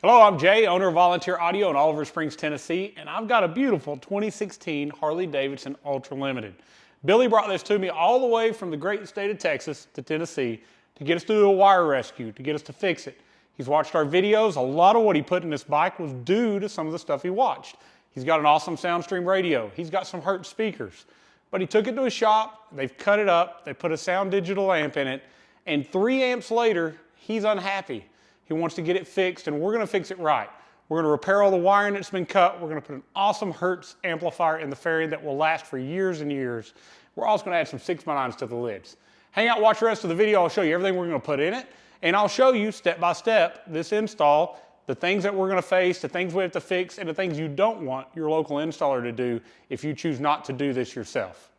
Hello, I'm Jay, owner of Volunteer Audio in Oliver Springs, Tennessee, and I've got a beautiful 2016 Harley Davidson Ultra Limited. Billy brought this to me all the way from the great state of Texas to Tennessee to get us to do a wire rescue, to get us to fix it. He's watched our videos. A lot of what he put in this bike was due to some of the stuff he watched. He's got an awesome Soundstream radio. He's got some Hertz speakers. But he took it to his shop, they've cut it up, they put a sound digital amp in it, and 3 amps later, he's unhappy. He wants to get it fixed, and we're going to fix it right. We're going to repair all the wiring that's been cut. We're going to put an awesome Hertz amplifier in the fairing that will last for years and years. We're also going to add some 6x9s to the lids. Hang out, watch the rest of the video. I'll show you everything we're going to put in it, and I'll show you step by step this install, the things that we're going to face, the things we have to fix, and the things you don't want your local installer to do if you choose not to do this yourself.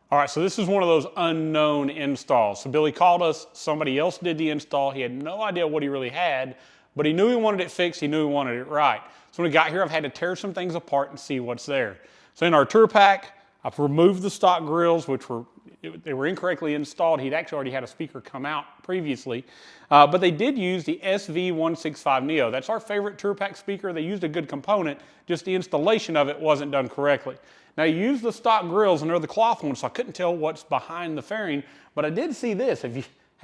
All right, so this is one of those unknown installs. So Billy called us, somebody else did the install. He had no idea what he really had, but he knew he wanted it fixed, he knew he wanted it right. So when we got here, I've had to tear some things apart and see what's there. So in our tour pack, I've removed the stock grills, which were incorrectly installed. He'd actually already had a speaker come out previously, but they did use the SV165 Neo. That's our favorite tour pack speaker. They used a good component, just the installation of it wasn't done correctly. Now you use the stock grills and they're the cloth ones, so I couldn't tell what's behind the fairing, but I did see this. Have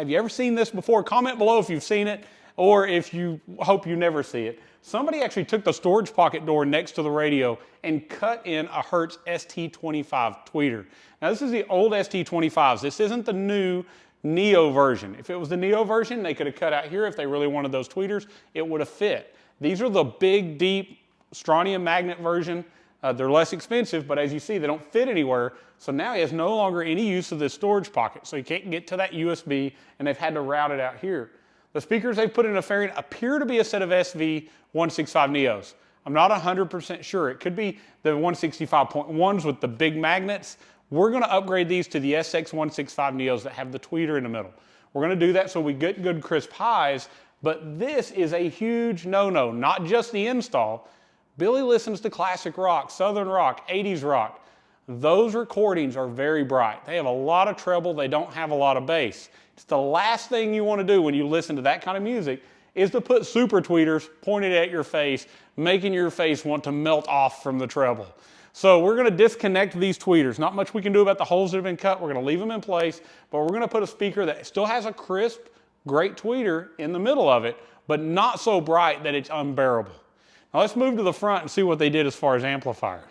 you ever seen this before? Comment below if you've seen it, or if you hope you never see it. Somebody actually took the storage pocket door next to the radio and cut in a Hertz ST25 tweeter. Now this is the old ST25s. This isn't the new Neo version. If it was the Neo version, they could have cut out here if they really wanted those tweeters. It would have fit. These are the big, deep strontium magnet version. They're less expensive, but as you see, they don't fit anywhere. So now he has no longer any use of this storage pocket. So he can't get to that USB, and they've had to route it out here. The speakers they've put in a fairing appear to be a set of SV165 Neos. I'm not 100% sure. It could be the 165.1s with the big magnets. We're going to upgrade these to the SX165 Neos that have the tweeter in the middle. We're going to do that so we get good crisp highs, but this is a huge no-no, not just the install. Billy listens to classic rock, southern rock, 80s rock. Those recordings are very bright. They have a lot of treble, they don't have a lot of bass. It's the last thing you want to do when you listen to that kind of music is to put super tweeters pointed at your face, making your face want to melt off from the treble. So we're going to disconnect these tweeters. Not much we can do about the holes that have been cut. We're going to leave them in place, but we're going to put a speaker that still has a crisp, great tweeter in the middle of it, but not so bright that it's unbearable. Now let's move to the front and see what they did as far as amplifier.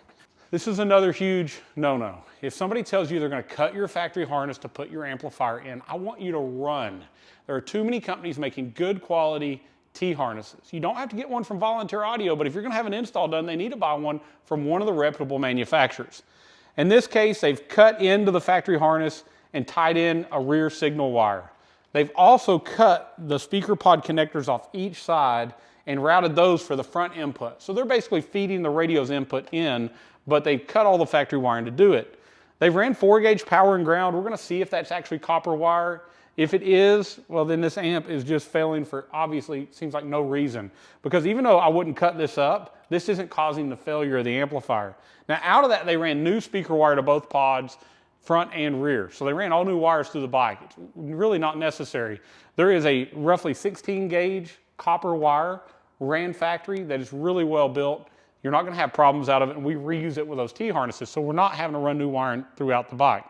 This is another huge no-no. If somebody tells you they're going to cut your factory harness to put your amplifier in, I want you to run. There are too many companies making good quality T-harnesses. You don't have to get one from Volunteer Audio, but if you're going to have an install done, they need to buy one from one of the reputable manufacturers. In this case, they've cut into the factory harness and tied in a rear signal wire. They've also cut the speaker pod connectors off each side and routed those for the front input. So they're basically feeding the radio's input in, but they've cut all the factory wiring to do it. They've ran 4-gauge power and ground. We're going to see if that's actually copper wire. If it is, well then this amp is just failing for obviously seems like no reason. Because even though I wouldn't cut this up, this isn't causing the failure of the amplifier. Now out of that they ran new speaker wire to both pods, front and rear. So they ran all new wires through the bike. It's really not necessary. There is a roughly 16-gauge copper wire ran factory that is really well built. You're not going to have problems out of it, and we reuse it with those T-harnesses, so we're not having to run new wiring throughout the bike.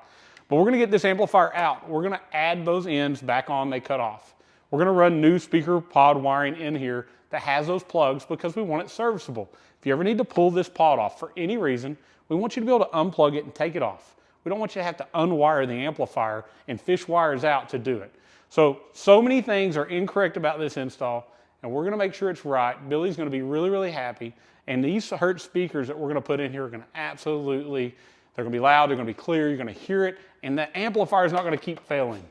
But we're going to get this amplifier out. We're going to add those ends back on they cut off. We're going to run new speaker pod wiring in here that has those plugs because we want it serviceable. If you ever need to pull this pod off for any reason, we want you to be able to unplug it and take it off. We don't want you to have to unwire the amplifier and fish wires out to do it. So many things are incorrect about this install, and we're going to make sure it's right. Billy's going to be really, really happy. And these Hertz speakers that we're going to put in here are going to absolutely, they're going to be loud, they're going to be clear, you're going to hear it, and the amplifier is not going to keep failing.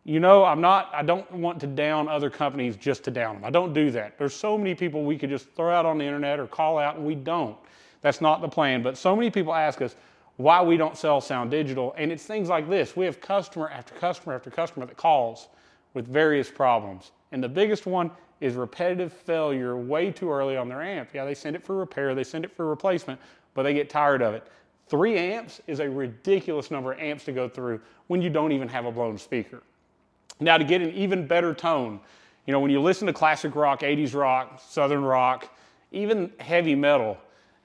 You know, I don't want to down other companies just to down them. I don't do that. There's so many people we could just throw out on the internet or call out, and we don't. That's not the plan, but so many people ask us why we don't sell sound digital, and it's things like this. We have customer after customer after customer that calls with various problems, and the biggest one is repetitive failure way too early on their amp. Yeah, they send it for repair, they send it for replacement, but they get tired of it. 3 amps is a ridiculous number of amps to go through when you don't even have a blown speaker. Now, to get an even better tone, you know, when you listen to classic rock, 80s rock, southern rock, even heavy metal,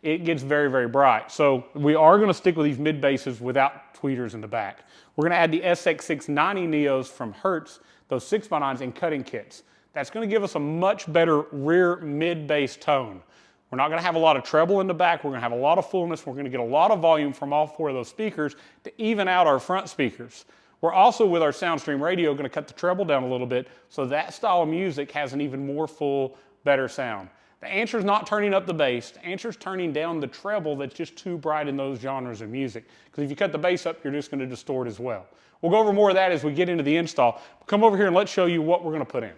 it gets very, very bright. So we are going to stick with these mid basses without tweeters in the back. We're going to add the SX690 Neos from Hertz, those 6x9s in cutting kits. That's going to give us a much better rear mid bass tone. We're not going to have a lot of treble in the back. We're going to have a lot of fullness. We're going to get a lot of volume from all 4 of those speakers to even out our front speakers. We're also, with our SoundStream radio, going to cut the treble down a little bit so that style of music has an even more full, better sound. The answer is not turning up the bass. The answer is turning down the treble that's just too bright in those genres of music. Because if you cut the bass up, you're just going to distort as well. We'll go over more of that as we get into the install. Come over here and let's show you what we're going to put in.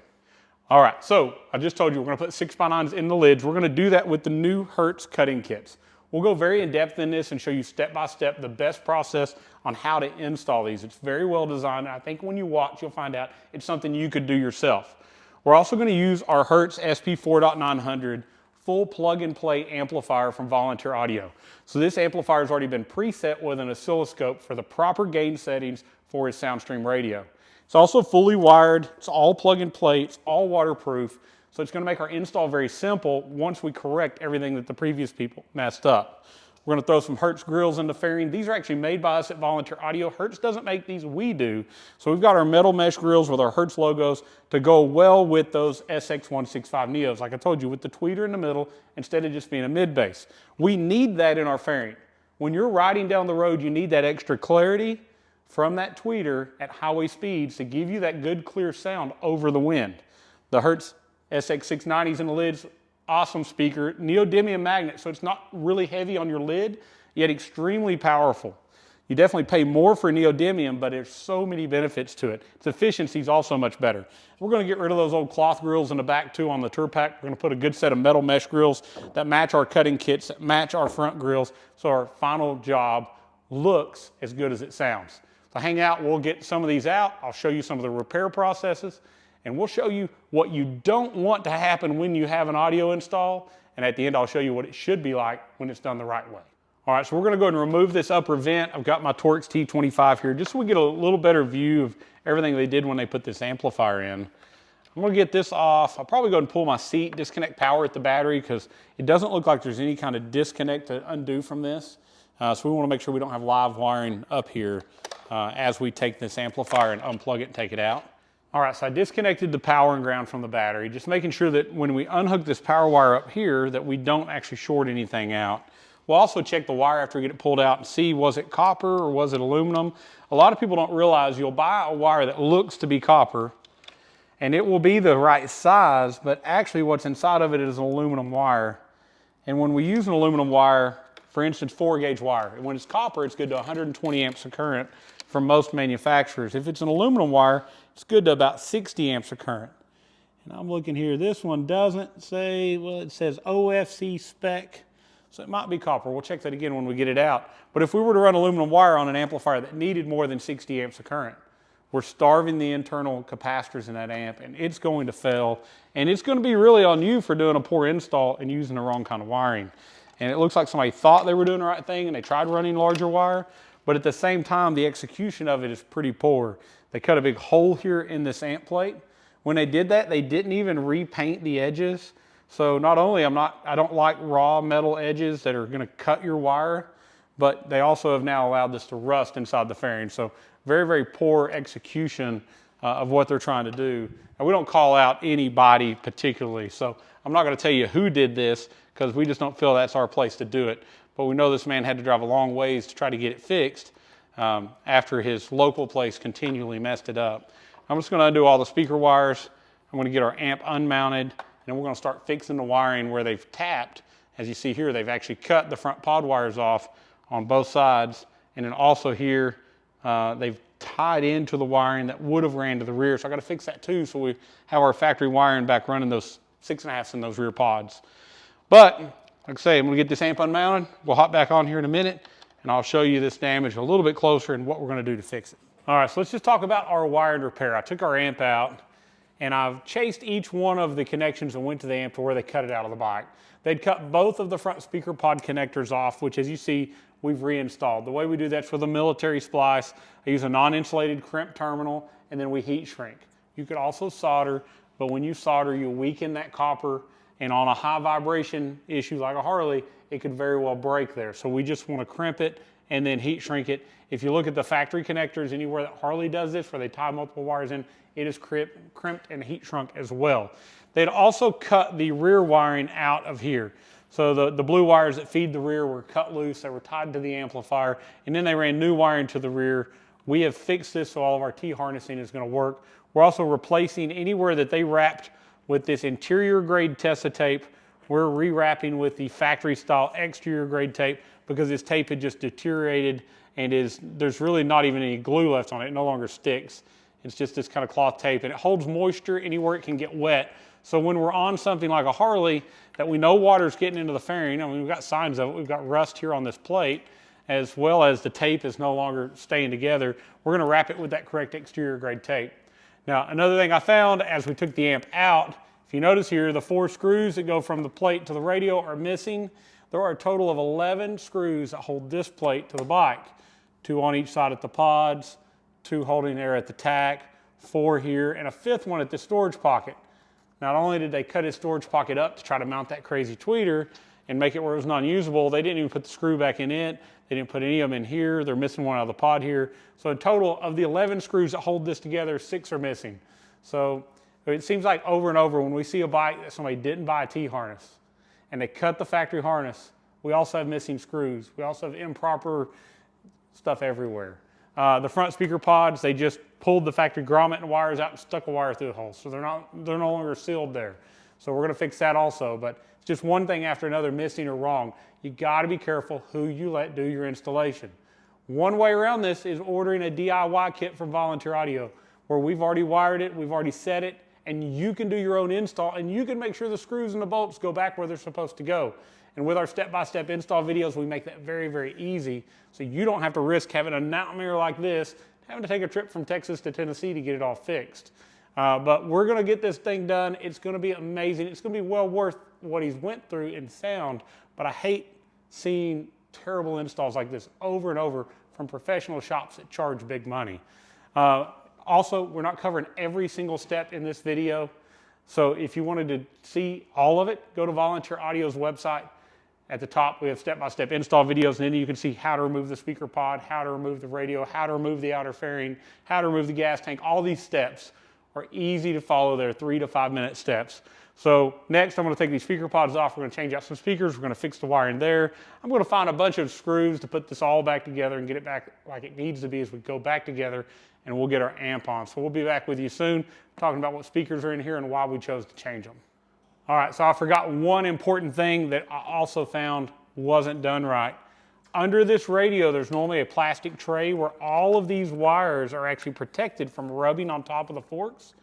All right, so I just told you we're going to put 6x9s in the lids. We're going to do that with the new Hertz cutting kits. We'll go very in depth in this and show you step by step the best process on how to install these. It's very well designed, and I think when you watch, you'll find out it's something you could do yourself. We're also going to use our Hertz SP4.900 full plug-and-play amplifier from Volunteer Audio. So this amplifier has already been preset with an oscilloscope for the proper gain settings for his SoundStream radio. It's also fully wired, it's all plug and play, it's all waterproof, so it's going to make our install very simple once we correct everything that the previous people messed up. We're going to throw some Hertz grills in the fairing. These are actually made by us at Volunteer Audio. Hertz doesn't make these, we do. So we've got our metal mesh grills with our Hertz logos to go well with those SX165 Neos, like I told you, with the tweeter in the middle instead of just being a mid bass. We need that in our fairing. When you're riding down the road, you need that extra clarity from that tweeter at highway speeds to give you that good clear sound over the wind. The Hertz SX690s in the lids, awesome speaker, neodymium magnet, so it's not really heavy on your lid, yet extremely powerful. You definitely pay more for neodymium, but there's so many benefits to it. Its efficiency is also much better. We're going to get rid of those old cloth grills in the back too on the tour pack. We're going to put a good set of metal mesh grills that match our cutting kits, that match our front grills, so our final job looks as good as it sounds. So hang out, we'll get some of these out. I'll show you some of the repair processes, and we'll show you what you don't want to happen when you have an audio install, and at the end I'll show you what it should be like when it's done the right way. All right, so we're gonna go ahead and remove this upper vent. I've got my Torx T25 here, just so we get a little better view of everything they did when they put this amplifier in. I'm gonna get this off. I'll probably go ahead and pull my seat, disconnect power at the battery, because it doesn't look like there's any kind of disconnect to undo from this. So we wanna make sure we don't have live wiring up here as we take this amplifier and unplug it and take it out. All right, so I disconnected the power and ground from the battery, just making sure that when we unhook this power wire up here that we don't actually short anything out. We'll also check the wire after we get it pulled out and see, was it copper or was it aluminum? A lot of people don't realize you'll buy a wire that looks to be copper and it will be the right size, but actually what's inside of it is an aluminum wire. And when we use an aluminum wire, for instance, 4-gauge wire, and when it's copper, it's good to 120 amps of current from most manufacturers. If it's an aluminum wire, it's good to about 60 amps of current. And I'm looking here, this one doesn't say, well, it says OFC spec, so it might be copper. We'll check that again when we get it out. But if we were to run aluminum wire on an amplifier that needed more than 60 amps of current, we're starving the internal capacitors in that amp, and it's going to fail. And it's going to be really on you for doing a poor install and using the wrong kind of wiring. And it looks like somebody thought they were doing the right thing and they tried running larger wire, but at the same time, the execution of it is pretty poor. They cut a big hole here in this amp plate. When they did that, they didn't even repaint the edges. So not only I don't like raw metal edges that are gonna cut your wire, but they also have now allowed this to rust inside the fairing. So very, very poor execution of what they're trying to do. And we don't call out anybody particularly. So I'm not gonna tell you who did this because we just don't feel that's our place to do it. But we know this man had to drive a long ways to try to get it fixed after his local place continually messed it up. I'm just gonna undo all the speaker wires. I'm gonna get our amp unmounted, and then we're gonna start fixing the wiring where they've tapped. As you see here, they've actually cut the front pod wires off on both sides. And then also here, they've tied into the wiring that would have ran to the rear. So I gotta fix that too, so we have our factory wiring back running those 6.5s in those rear pods. But Like I say, I'm gonna get this amp unmounted. We'll hop back on here in a minute and I'll show you this damage a little bit closer and what we're gonna do to fix it. All right, so let's just talk about our wired repair. I took our amp out and I've chased each one of the connections and went to the amp to where they cut it out of the bike. They'd cut both of the front speaker pod connectors off, which as you see, we've reinstalled. The way we do that's with a military splice. I use a non-insulated crimp terminal and then we heat shrink. You could also solder, but when you solder, you weaken that copper, and on a high vibration issue like a Harley, it could very well break there. So we just want to crimp it and then heat shrink it. If you look at the factory connectors, anywhere that Harley does this, where they tie multiple wires in, it is crimped and heat shrunk as well. They'd also cut the rear wiring out of here. So the blue wires that feed the rear were cut loose, they were tied to the amplifier, and then they ran new wiring to the rear. We have fixed this so all of our T-harnessing is going to work. We're also replacing anywhere that they wrapped with this interior grade Tessa tape. We're rewrapping with the factory style exterior grade tape because this tape had just deteriorated and there's really not even any glue left on it. It no longer sticks. It's just this kind of cloth tape and it holds moisture anywhere it can get wet. So when we're on something like a Harley that we know water's getting into the fairing, I mean, we've got signs of it, we've got rust here on this plate, as well as the tape is no longer staying together, we're gonna wrap it with that correct exterior grade tape. Now, another thing I found as we took the amp out, if you notice here, the 4 screws that go from the plate to the radio are missing. There are a total of 11 screws that hold this plate to the bike. 2 on each side at the pods, 2 holding there at the tack, 4 here, and a 5th one at the storage pocket. Not only did they cut his storage pocket up to try to mount that crazy tweeter and make it where it was non-usable, they didn't even put the screw back in it. They didn't put any of them in here. They're missing one out of the pod here. So a total of the 11 screws that hold this together, 6 are missing. So it seems like over and over when we see a bike that somebody didn't buy a T-harness and they cut the factory harness, we also have missing screws. We also have improper stuff everywhere. The front speaker pods, they just pulled the factory grommet and wires out and stuck a wire through the hole. So they're no longer sealed there. So we're gonna fix that also, but it's just one thing after another missing or wrong. You gotta be careful who you let do your installation. One way around this is ordering a DIY kit from Volunteer Audio, where we've already wired it, we've already set it, and you can do your own install, and you can make sure the screws and the bolts go back where they're supposed to go. And with our step-by-step install videos, we make that very, very easy, so you don't have to risk having a nightmare like this, having to take a trip from Texas to Tennessee to get it all fixed. But we're gonna get this thing done. It's gonna be amazing. It's gonna be well worth what he's went through in sound, but I hate seeing terrible installs like this over and over from professional shops that charge big money. Also, we're not covering every single step in this video. So if you wanted to see all of it, go to Volunteer Audio's website. At the top, we have step-by-step install videos, and then you can see how to remove the speaker pod, how to remove the radio, how to remove the outer fairing, how to remove the gas tank. All these steps are easy to follow. They're 3 to 5 minute steps. So next, I'm going to take these speaker pods off. We're going to change out some speakers. We're going to fix the wiring there. I'm going to find a bunch of screws to put this all back together and get it back like it needs to be as we go back together, and we'll get our amp on. So we'll be back with you soon talking about what speakers are in here and why we chose to change them. All right, so I forgot one important thing that I also found wasn't done right. Under this radio, there's normally a plastic tray where all of these wires are actually protected from rubbing on top of the forks.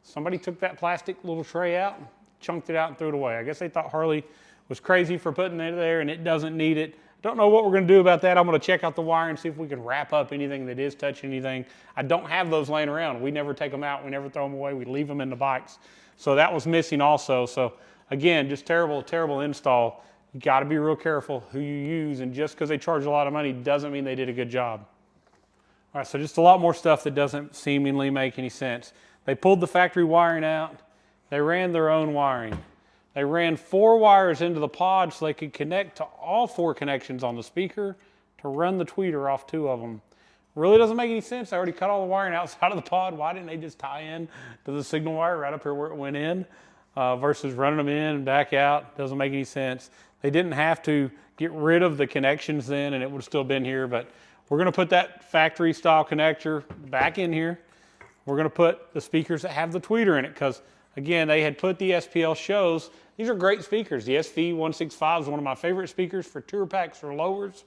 Somebody took that plastic little tray out, chunked it out and threw it away. I guess they thought Harley was crazy for putting it there and it doesn't need it. Don't know what we're gonna do about that. I'm gonna check out the wire and see if we can wrap up anything that is touching anything. I don't have those laying around. We never take them out, we never throw them away, we leave them in the bikes. So that was missing also. So again, just terrible, terrible install. You gotta be real careful who you use, and just because they charge a lot of money doesn't mean they did a good job. All right, so just a lot more stuff that doesn't seemingly make any sense. They pulled the factory wiring out. They ran their own wiring. They ran 4 wires into the pod so they could connect to all 4 connections on the speaker to run the tweeter off 2 of them. Really doesn't make any sense. They already cut all the wiring outside of the pod. Why didn't they just tie in to the signal wire right up here where it went in versus running them in and back out? Doesn't make any sense. They didn't have to get rid of the connections then and it would have still been here, but we're gonna put that factory style connector back in here. We're gonna put the speakers that have the tweeter in it because again, they had put the SPL shows. These are great speakers. The SV165 is one of my favorite speakers for tour packs or lowers.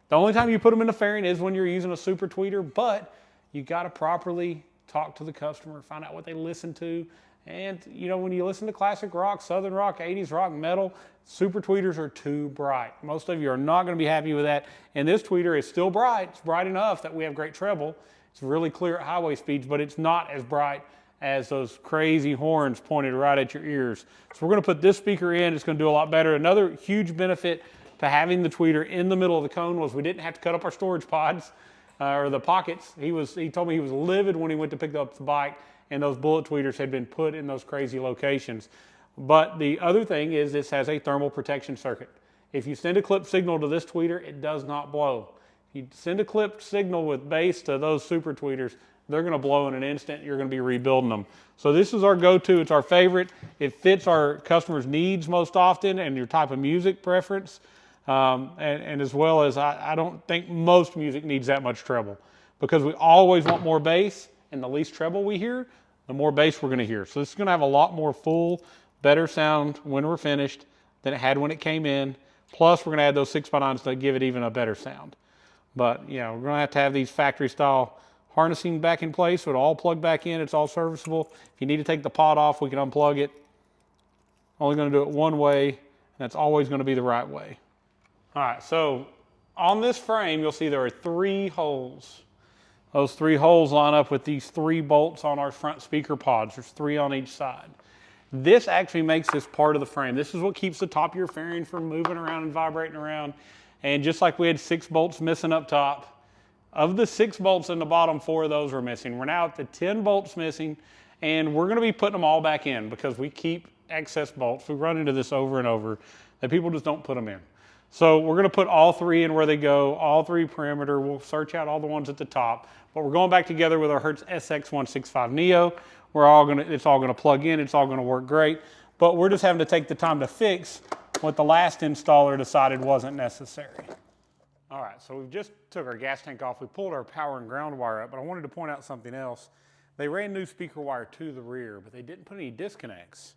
The only time you put them in the fairing is when you're using a super tweeter, but you got to properly talk to the customer, find out what they listen to, And you know, when you listen to classic rock, southern rock, 80s rock, metal, super tweeters are too bright. Most of you are not going to be happy with that. And this tweeter is still bright. It's bright enough that we have great treble. It's really clear at highway speeds, but it's not as bright as those crazy horns pointed right at your ears. So we're going to put this speaker in. It's going to do a lot better. Another huge benefit to having the tweeter in the middle of the cone was we didn't have to cut up our storage pods or the pockets. He told me he was livid when he went to pick up the bike and those bullet tweeters had been put in those crazy locations. But the other thing is this has a thermal protection circuit. If you send a clip signal to this tweeter, it does not blow. If you send a clipped signal with bass to those super tweeters, they're going to blow in an instant. You're going to be rebuilding them. So this is our go-to. It's our favorite. It fits our customers' needs most often and your type of music preference. And as well as I don't think most music needs that much treble because we always want more bass, and the least treble we hear, the more bass we're going to hear. So this is going to have a lot more full, better sound when we're finished than it had when it came in. Plus, we're going to add those 6x9s to give it even a better sound. But, you know, we're going to have these factory style harnessing back in place, so it'll all plug back in. It's all serviceable. If you need to take the pod off, we can unplug it. Only going to do it one way, and that's always going to be the right way. All right, so on this frame, you'll see there are 3 holes. Those 3 holes line up with these 3 bolts on our front speaker pods. There's 3 on each side. This actually makes this part of the frame. This is what keeps the top of your fairing from moving around and vibrating around. And just like we had 6 bolts missing up top, of the 6 bolts in the bottom, 4 of those were missing. We're now at the 10 bolts missing, and we're going to be putting them all back in because we keep excess bolts. We run into this over and over that people just don't put them in. So we're going to put all 3 in where they go, all 3 perimeter. We'll search out all the ones at the top, but we're going back together with our Hertz SX165 Neo. It's all going to plug in. It's all going to work great, but we're just having to take the time to fix what the last installer decided wasn't necessary. All right, so we've just took our gas tank off. We pulled our power and ground wire up, but I wanted to point out something else. They ran new speaker wire to the rear, but they didn't put any disconnects.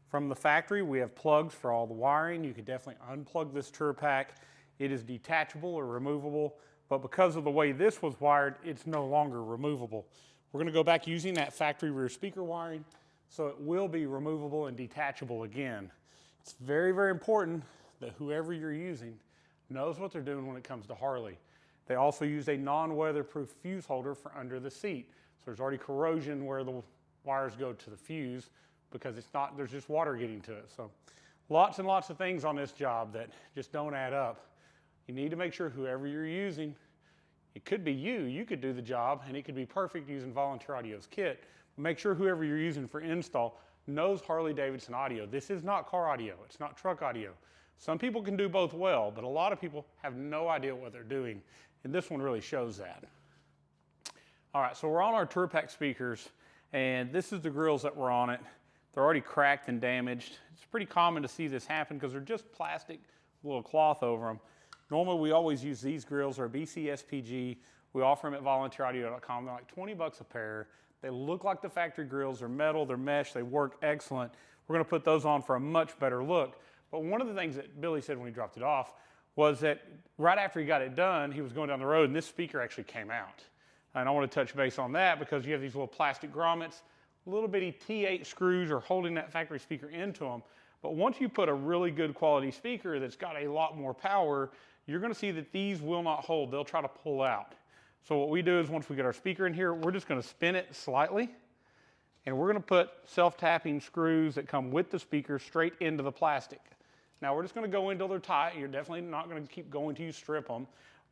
From the factory, we have plugs for all the wiring. You could definitely unplug this tour pack. It is detachable or removable, but because of the way this was wired, it's no longer removable. We're going to go back using that factory rear speaker wiring, so it will be removable and detachable again. It's very, very important that whoever you're using knows what they're doing when it comes to Harley. They also use a non-weatherproof fuse holder for under the seat. So there's already corrosion where the wires go to the fuse because there's just water getting to it. So lots and lots of things on this job that just don't add up. You need to make sure whoever you're using, it could be you could do the job and it could be perfect using Volunteer Audio's kit. Make sure whoever you're using for install knows Harley Davidson audio. This is not car audio, it's not truck audio. Some people can do both well, but a lot of people have no idea what they're doing, and this one really shows that. All right, so we're on our tour pack speakers, and this is the grills that were on it. They're already cracked and damaged. It's pretty common to see this happen because they're just plastic, little cloth over them. Normally, we always use these grills. They're BC SPG. We offer them at volunteeraudio.com. They're like 20 bucks a pair. They look like the factory grills. They're metal, they're mesh, they work excellent. We're gonna put those on for a much better look. But one of the things that Billy said when he dropped it off was that right after he got it done, he was going down the road and this speaker actually came out. And I want to touch base on that because you have these little plastic grommets, little bitty T8 screws are holding that factory speaker into them. But once you put a really good quality speaker that's got a lot more power, you're going to see that these will not hold. They'll try to pull out. So what we do is once we get our speaker in here, we're just going to spin it slightly. And we're going to put self-tapping screws that come with the speaker straight into the plastic. Now we're just going to go until they're tight. You're definitely not going to keep going till you strip them.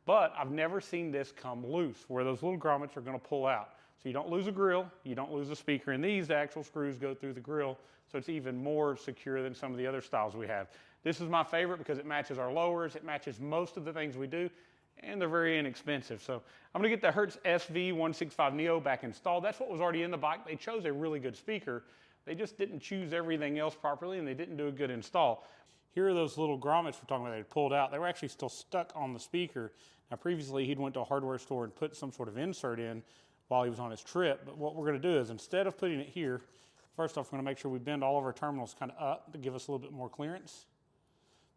But I've never seen this come loose where those little grommets are going to pull out. So you don't lose a grill, you don't lose a speaker, and these actual screws go through the grill, so it's even more secure than some of the other styles we have. This is my favorite because it matches our lowers, it matches most of the things we do, and they're very inexpensive. So I'm going to get the Hertz SV165 Neo back installed. That's what was already in the bike. They chose a really good speaker. They just didn't choose everything else properly, and they didn't do a good install. Here are those little grommets we're talking about they pulled out. They were actually still stuck on the speaker. Now previously he'd went to a hardware store and put some sort of insert in while he was on his trip. But what we're going to do is instead of putting it here, first off we're going to make sure we bend all of our terminals kind of up to give us a little bit more clearance.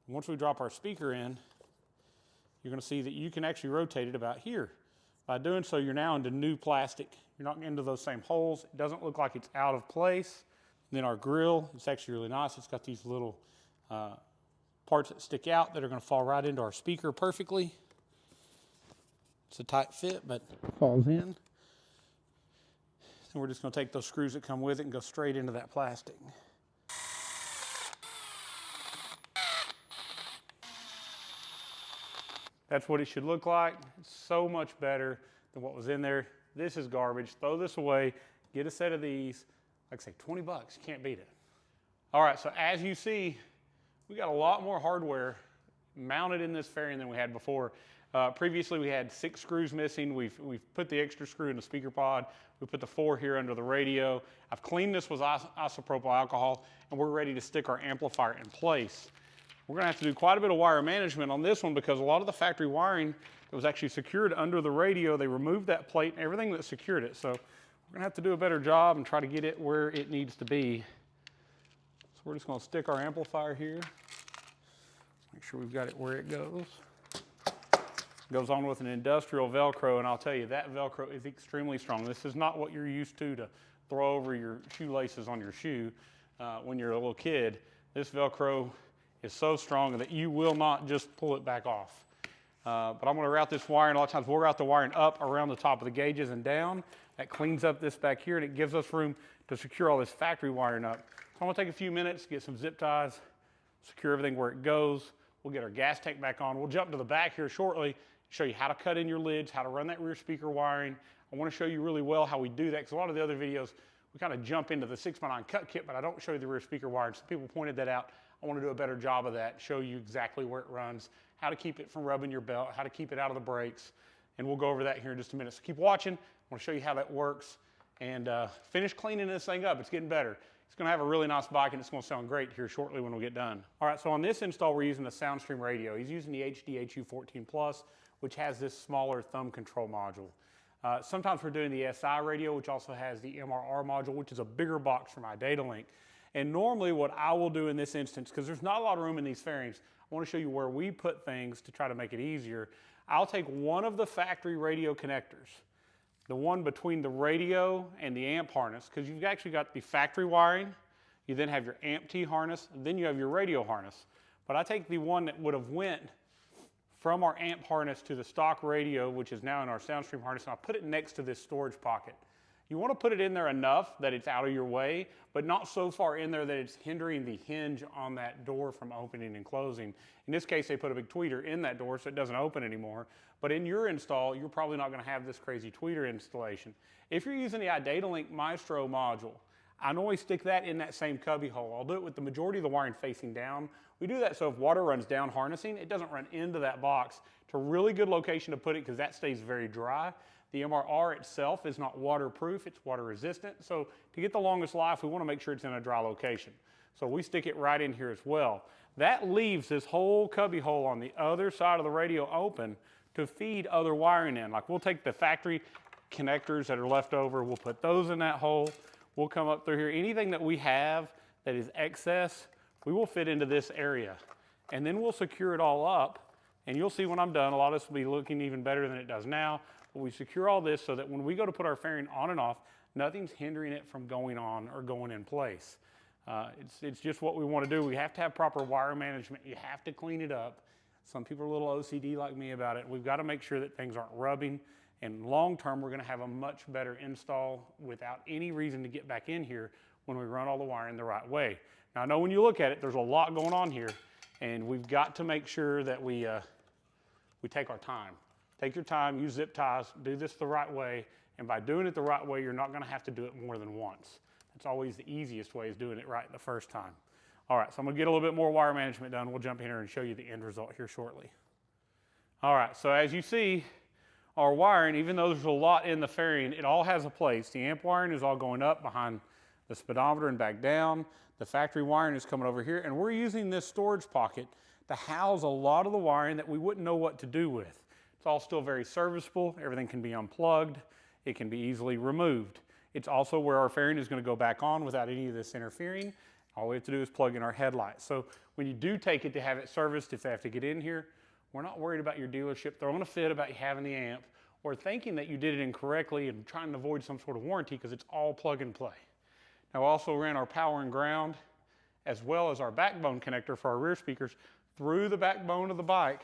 And once we drop our speaker in, you're going to see that you can actually rotate it about here. By doing so, you're now into new plastic. You're not into those same holes. It doesn't look like it's out of place. then our grill, it's actually really nice. It's got these little parts that stick out that are going to fall right into our speaker perfectly. It's a tight fit, but falls in. And we're just going to take those screws that come with it and go straight into that plastic. That's what it should look like. It's so much better than what was in there. This is garbage. Throw this away. Get a set of these. Like I say, 20 bucks. You can't beat it. All right, so as you see, we got a lot more hardware mounted in this fairing than we had before. Previously, we had 6 screws missing. We've put the extra screw in the speaker pod. We put the 4 here under the radio. I've cleaned this with isopropyl alcohol, and we're ready to stick our amplifier in place. We're going to have to do quite a bit of wire management on this one because a lot of the factory wiring that was actually secured under the radio, they removed that plate and everything that secured it. So we're going to have to do a better job and try to get it where it needs to be. So we're just going to stick our amplifier here. Make sure we've got it where it goes. It goes on with an industrial Velcro, and I'll tell you, that Velcro is extremely strong. This is not what you're used to throw over your shoelaces on your shoe when you're a little kid. This Velcro is so strong that you will not just pull it back off. But I'm going to route this wiring. A lot of times we'll route the wiring up around the top of the gauges and down. That cleans up this back here, and it gives us room to secure all this factory wiring up. So I'm going to take a few minutes, get some zip ties, secure everything where it goes. We'll get our gas tank back on. We'll jump to the back here shortly, show you how to cut in your lids, how to run that rear speaker wiring. I want to show you really well how we do that, because a lot of the other videos, we kind of jump into the 6x9 cut kit, but I don't show you the rear speaker wiring. Some people pointed that out. I want to do a better job of that, show you exactly where it runs, how to keep it from rubbing your belt, how to keep it out of the brakes, and we'll go over that here in just a minute. So keep watching. I want to show you how that works and finish cleaning this thing up. It's getting better. It's going to have a really nice bike, and it's going to sound great here shortly when we get done. All right, so on this install, we're using the SoundStream radio. He's using the HDHU14 Plus, which has this smaller thumb control module. Sometimes we're doing the SI radio, which also has the MRR module, which is a bigger box for my data link. And normally what I will do in this instance, because there's not a lot of room in these fairings, I want to show you where we put things to try to make it easier. I'll take one of the factory radio connectors, the one between the radio and the amp harness, because you've actually got the factory wiring, you then have your amp T harness, and then you have your radio harness. But I take the one that would have went from our amp harness to the stock radio, which is now in our SoundStream harness, and I put it next to this storage pocket. You want to put it in there enough that it's out of your way, but not so far in there that it's hindering the hinge on that door from opening and closing. In this case, they put a big tweeter in that door so it doesn't open anymore. But in your install, you're probably not going to have this crazy tweeter installation. If you're using the iDataLink Maestro module, I normally stick that in that same cubby hole. I'll do it with the majority of the wiring facing down. We do that so if water runs down harnessing, it doesn't run into that box. It's a really good location to put it because that stays very dry. The MRR itself is not waterproof, it's water resistant. So to get the longest life, we want to make sure it's in a dry location. So we stick it right in here as well. That leaves this whole cubby hole on the other side of the radio open to feed other wiring in. Like we'll take the factory connectors that are left over, we'll put those in that hole. We'll come up through here. Anything that we have that is excess, we will fit into this area. And then we'll secure it all up. And you'll see when I'm done, a lot of this will be looking even better than it does now. But we secure all this so that when we go to put our fairing on and off, nothing's hindering it from going on or going in place. It's just what we want to do. We have to have proper wire management. You have to clean it up. Some people are a little OCD like me about it. We've got to make sure that things aren't rubbing. And long term, we're going to have a much better install without any reason to get back in here when we run all the wiring the right way. Now, I know when you look at it, there's a lot going on here, and we've got to make sure that we take our time. Take your time, use zip ties, do this the right way, and by doing it the right way, you're not going to have to do it more than once. That's always the easiest way, is doing it right the first time. All right, so I'm going to get a little bit more wire management done. We'll jump in here and show you the end result here shortly. All right, so as you see, our wiring, even though there's a lot in the fairing, it all has a place. The amp wiring is all going up behind the speedometer and back down. The factory wiring is coming over here, and we're using this storage pocket to house a lot of the wiring that we wouldn't know what to do with. It's all still very serviceable. Everything can be unplugged. It can be easily removed. It's also where our fairing is going to go back on without any of this interfering. All we have to do is plug in our headlights. So when you do take it to have it serviced, if they have to get in here, we're not worried about your dealership throwing a fit about you having the amp or thinking that you did it incorrectly and trying to avoid some sort of warranty because it's all plug and play. Now, we also ran our power and ground as well as our backbone connector for our rear speakers through the backbone of the bike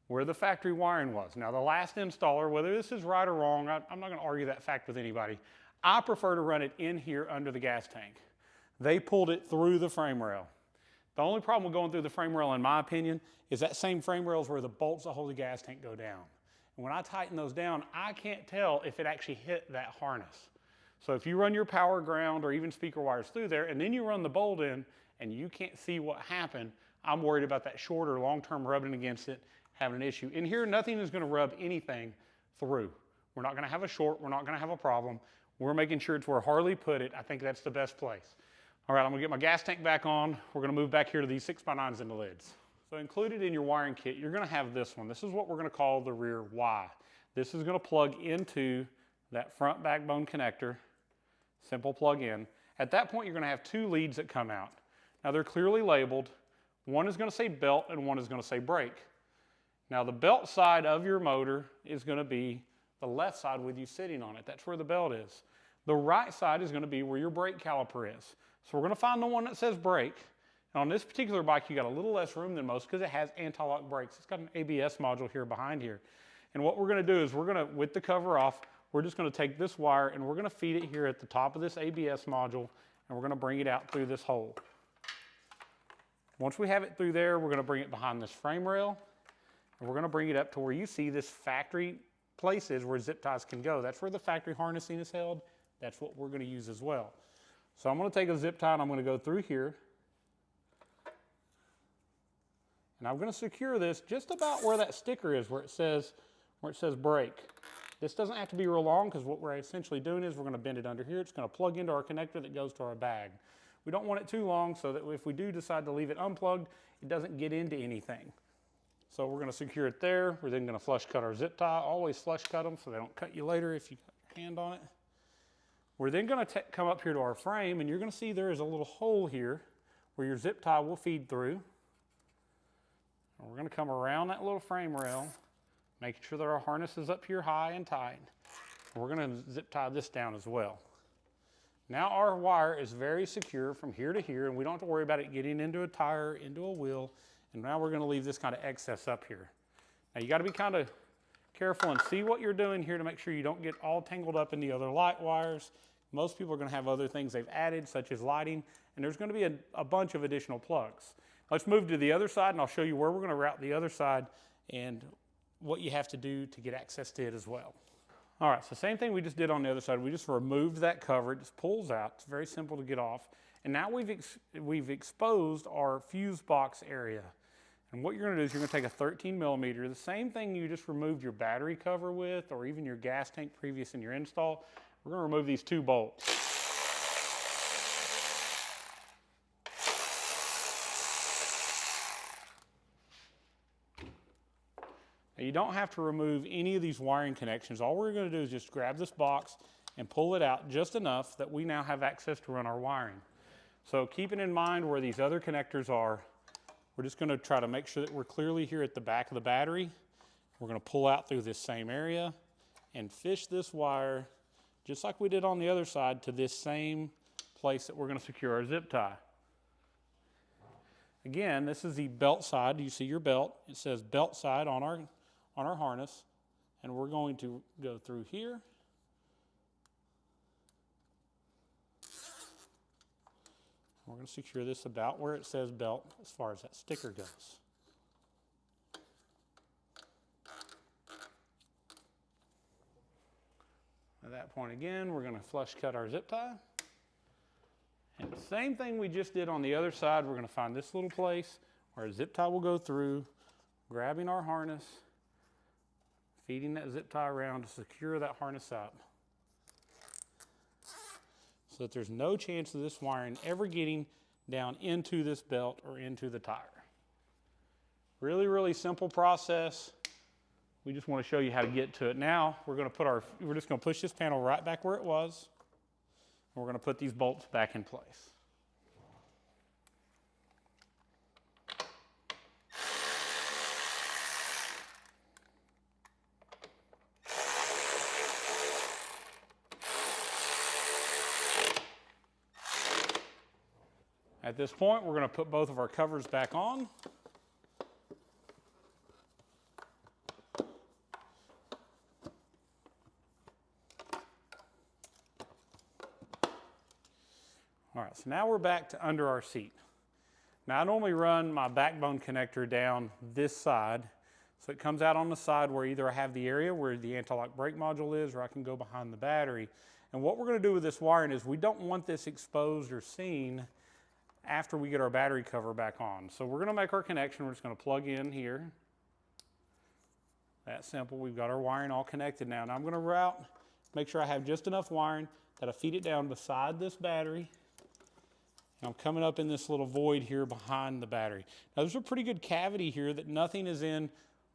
where the factory wiring was. Now, the last installer, whether this is right or wrong, I'm not going to argue that fact with anybody. I prefer to run it in here under the gas tank. They pulled it through the frame rail. The only problem with going through the frame rail, in my opinion, is that same frame rail is where the bolts that hold the gas tank go down. And when I tighten those down, I can't tell if it actually hit that harness. So if you run your power ground or even speaker wires through there, and then you run the bolt in, and you can't see what happened, I'm worried about that short or long-term rubbing against it, having an issue. In here, nothing is going to rub anything through. We're not going to have a short. We're not going to have a problem. We're making sure it's where Harley put it. I think that's the best place. All right, I'm going to get my gas tank back on. We're going to move back here to these 6x9s in the lids. So included in your wiring kit, you're going to have this one. This is what we're going to call the rear Y. This is going to plug into that front backbone connector. Simple plug in. At that point, you're going to have two leads that come out. Now, they're clearly labeled. One is going to say belt and one is going to say brake. Now, the belt side of your motor is going to be the left side with you sitting on it. That's where the belt is. The right side is going to be where your brake caliper is. So we're going to find the one that says brake. And on this particular bike, you got a little less room than most because it has anti-lock brakes. It's got an ABS module here behind here. And what we're going to do is we're going to, with the cover off, we're just going to take this wire and we're going to feed it here at the top of this ABS module, and we're going to bring it out through this hole. Once we have it through there, we're going to bring it behind this frame rail, and we're going to bring it up to where you see this factory places where zip ties can go. That's where the factory harnessing is held. That's what we're going to use as well. So I'm going to take a zip tie and I'm going to go through here. And I'm going to secure this just about where that sticker is, where it says brake. This doesn't have to be real long because what we're essentially doing is we're going to bend it under here. It's going to plug into our connector that goes to our bag. We don't want it too long so that if we do decide to leave it unplugged, it doesn't get into anything. So we're going to secure it there. We're then going to flush cut our zip tie. Always flush cut them so they don't cut you later if you got your hand on it. We're then going to come up here to our frame, and you're going to see there is a little hole here where your zip tie will feed through. And we're going to come around that little frame rail, making sure that our harness is up here high and tight. And we're going to zip tie this down as well. Now our wire is very secure from here to here, and we don't have to worry about it getting into a tire, into a wheel. And now we're going to leave this kind of excess up here. Now you got to be kind of careful and see what you're doing here to make sure you don't get all tangled up in the other light wires. Most people are going to have other things they've added, such as lighting, and there's going to be a bunch of additional plugs. Let's move to the other side, and I'll show you where we're going to route the other side and what you have to do to get access to it as well. All right, so same thing we just did on the other side. We just removed that cover. It just pulls out. It's very simple to get off. And now we've exposed our fuse box area. And what you're going to do is you're going to take a 13 millimeter, the same thing you just removed your battery cover with, or even your gas tank previous in your install. We're going to remove these two bolts. Now you don't have to remove any of these wiring connections. All we're going to do is just grab this box and pull it out just enough that we now have access to run our wiring. So keeping in mind where these other connectors are, we're just going to try to make sure that we're clearly here at the back of the battery. We're going to pull out through this same area and fish this wire, just like we did on the other side, to this same place that we're going to secure our zip tie. Again, this is the belt side. You see your belt. It says belt side on our harness. And we're going to go through here. We're going to secure this about where it says belt as far as that sticker goes. At that point again, we're going to flush cut our zip tie. And the same thing we just did on the other side, we're going to find this little place where a zip tie will go through, grabbing our harness, feeding that zip tie around to secure that harness up, so that there's no chance of this wiring ever getting down into this belt or into the tire. Really, really simple process. We just want to show you how to get to it. Now we're just going to push this panel right back where it was. And we're going to put these bolts back in place. At this point, we're going to put both of our covers back on. All right, so now we're back to under our seat. Now I normally run my backbone connector down this side, so it comes out on the side where either I have the area where the anti-lock brake module is, or I can go behind the battery. And what we're going to do with this wiring is we don't want this exposed or seen after we get our battery cover back on. So we're going to make our connection. We're just going to plug in here. That simple. We've got our wiring all connected now. Now I'm going to route, make sure I have just enough wiring that I feed it down beside this battery. And I'm coming up in this little void here behind the battery. Now there's a pretty good cavity here that nothing is in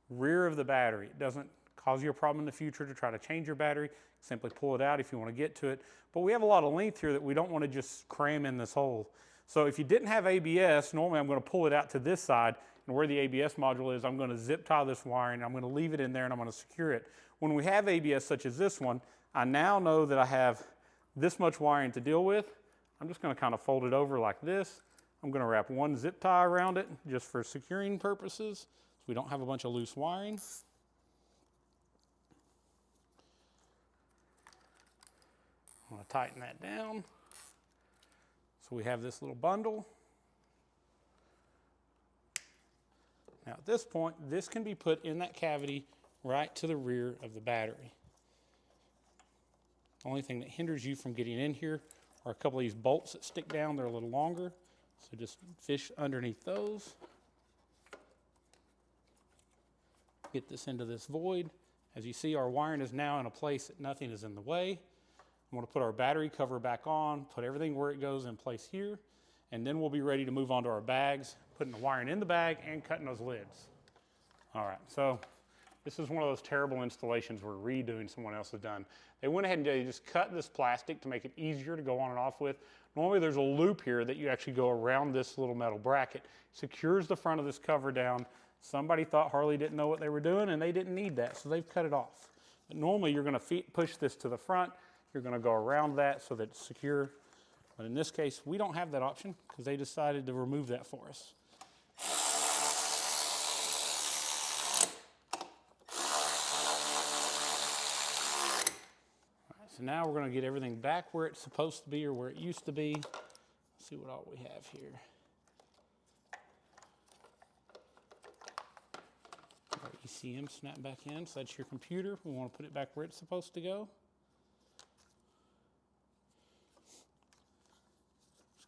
rear of the battery. It doesn't cause you a problem in the future to try to change your battery. Simply pull it out if you want to get to it. But we have a lot of length here that we don't want to just cram in this hole. So if you didn't have ABS, normally I'm going to pull it out to this side, and where the ABS module is, I'm going to zip tie this wiring, I'm going to leave it in there, and I'm going to secure it. When we have ABS such as this one, I now know that I have this much wiring to deal with. I'm just going to kind of fold it over like this. I'm going to wrap one zip tie around it just for securing purposes, so we don't have a bunch of loose wiring. I'm going to tighten that down. So we have this little bundle. Now at this point, this can be put in that cavity right to the rear of the battery. The only thing that hinders you from getting in here are a couple of these bolts that stick down. They're a little longer, so just fish underneath those. Get this into this void. As you see, our wiring is now in a place that nothing is in the way. I'm going to put our battery cover back on, put everything where it goes in place here, and then we'll be ready to move on to our bags, putting the wiring in the bag and cutting those lids. All right, so this is one of those terrible installations where redoing someone else has done. They went ahead and they just cut this plastic to make it easier to go on and off with. Normally there's a loop here that you actually go around this little metal bracket, secures the front of this cover down. Somebody thought Harley didn't know what they were doing and they didn't need that, so they've cut it off. But normally you're going to push this to the front. You're going to go around that so that it's secure. But in this case, we don't have that option because they decided to remove that for us. All right, so now we're going to get everything back where it's supposed to be or where it used to be. Let's see what all we have here. Our ECM snap back in, so that's your computer. We want to put it back where it's supposed to go.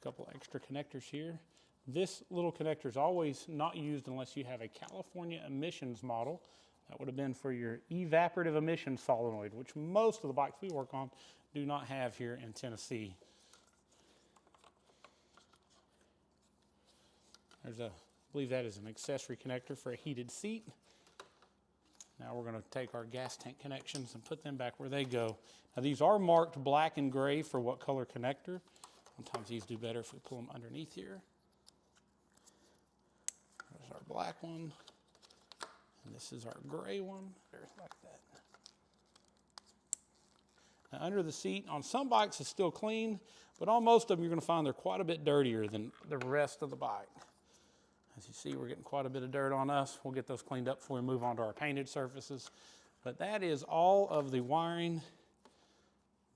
Couple extra connectors here. This little connector is always not used unless you have a California emissions model. That would have been for your evaporative emission solenoid, which most of the bikes we work on do not have here in Tennessee. I believe that is an accessory connector for a heated seat. Now we're going to take our gas tank connections and put them back where they go. Now these are marked black and gray for what color connector. Sometimes these do better if we pull them underneath here. There's our black one. And this is our gray one. There's like that. Now under the seat, on some bikes it's still clean, but on most of them you're going to find they're quite a bit dirtier than the rest of the bike. As you see, we're getting quite a bit of dirt on us. We'll get those cleaned up before we move on to our painted surfaces. But that is all of the wiring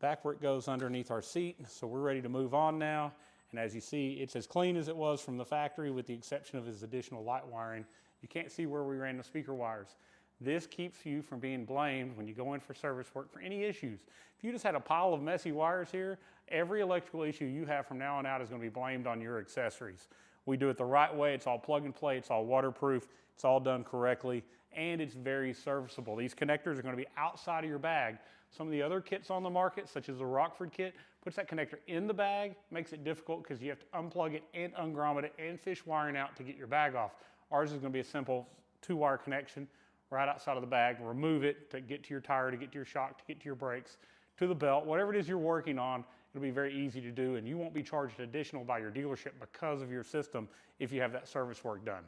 back where it goes underneath our seat. So we're ready to move on now. And as you see, it's as clean as it was from the factory with the exception of this additional light wiring. You can't see where we ran the speaker wires. This keeps you from being blamed when you go in for service work for any issues. If you just had a pile of messy wires here, every electrical issue you have from now on out is going to be blamed on your accessories. We do it the right way. It's all plug and play. It's all waterproof. It's all done correctly. And it's very serviceable. These connectors are going to be outside of your bag. Some of the other kits on the market, such as the Rockford kit, puts that connector in the bag, makes it difficult because you have to unplug it and ungrommet it and fish wiring out to get your bag off. Ours is going to be a simple 2-wire connection right outside of the bag. Remove it to get to your tire, to get to your shock, to get to your brakes, to the belt, whatever it is you're working on. It'll be very easy to do, and you won't be charged additional by your dealership because of your system if you have that service work done.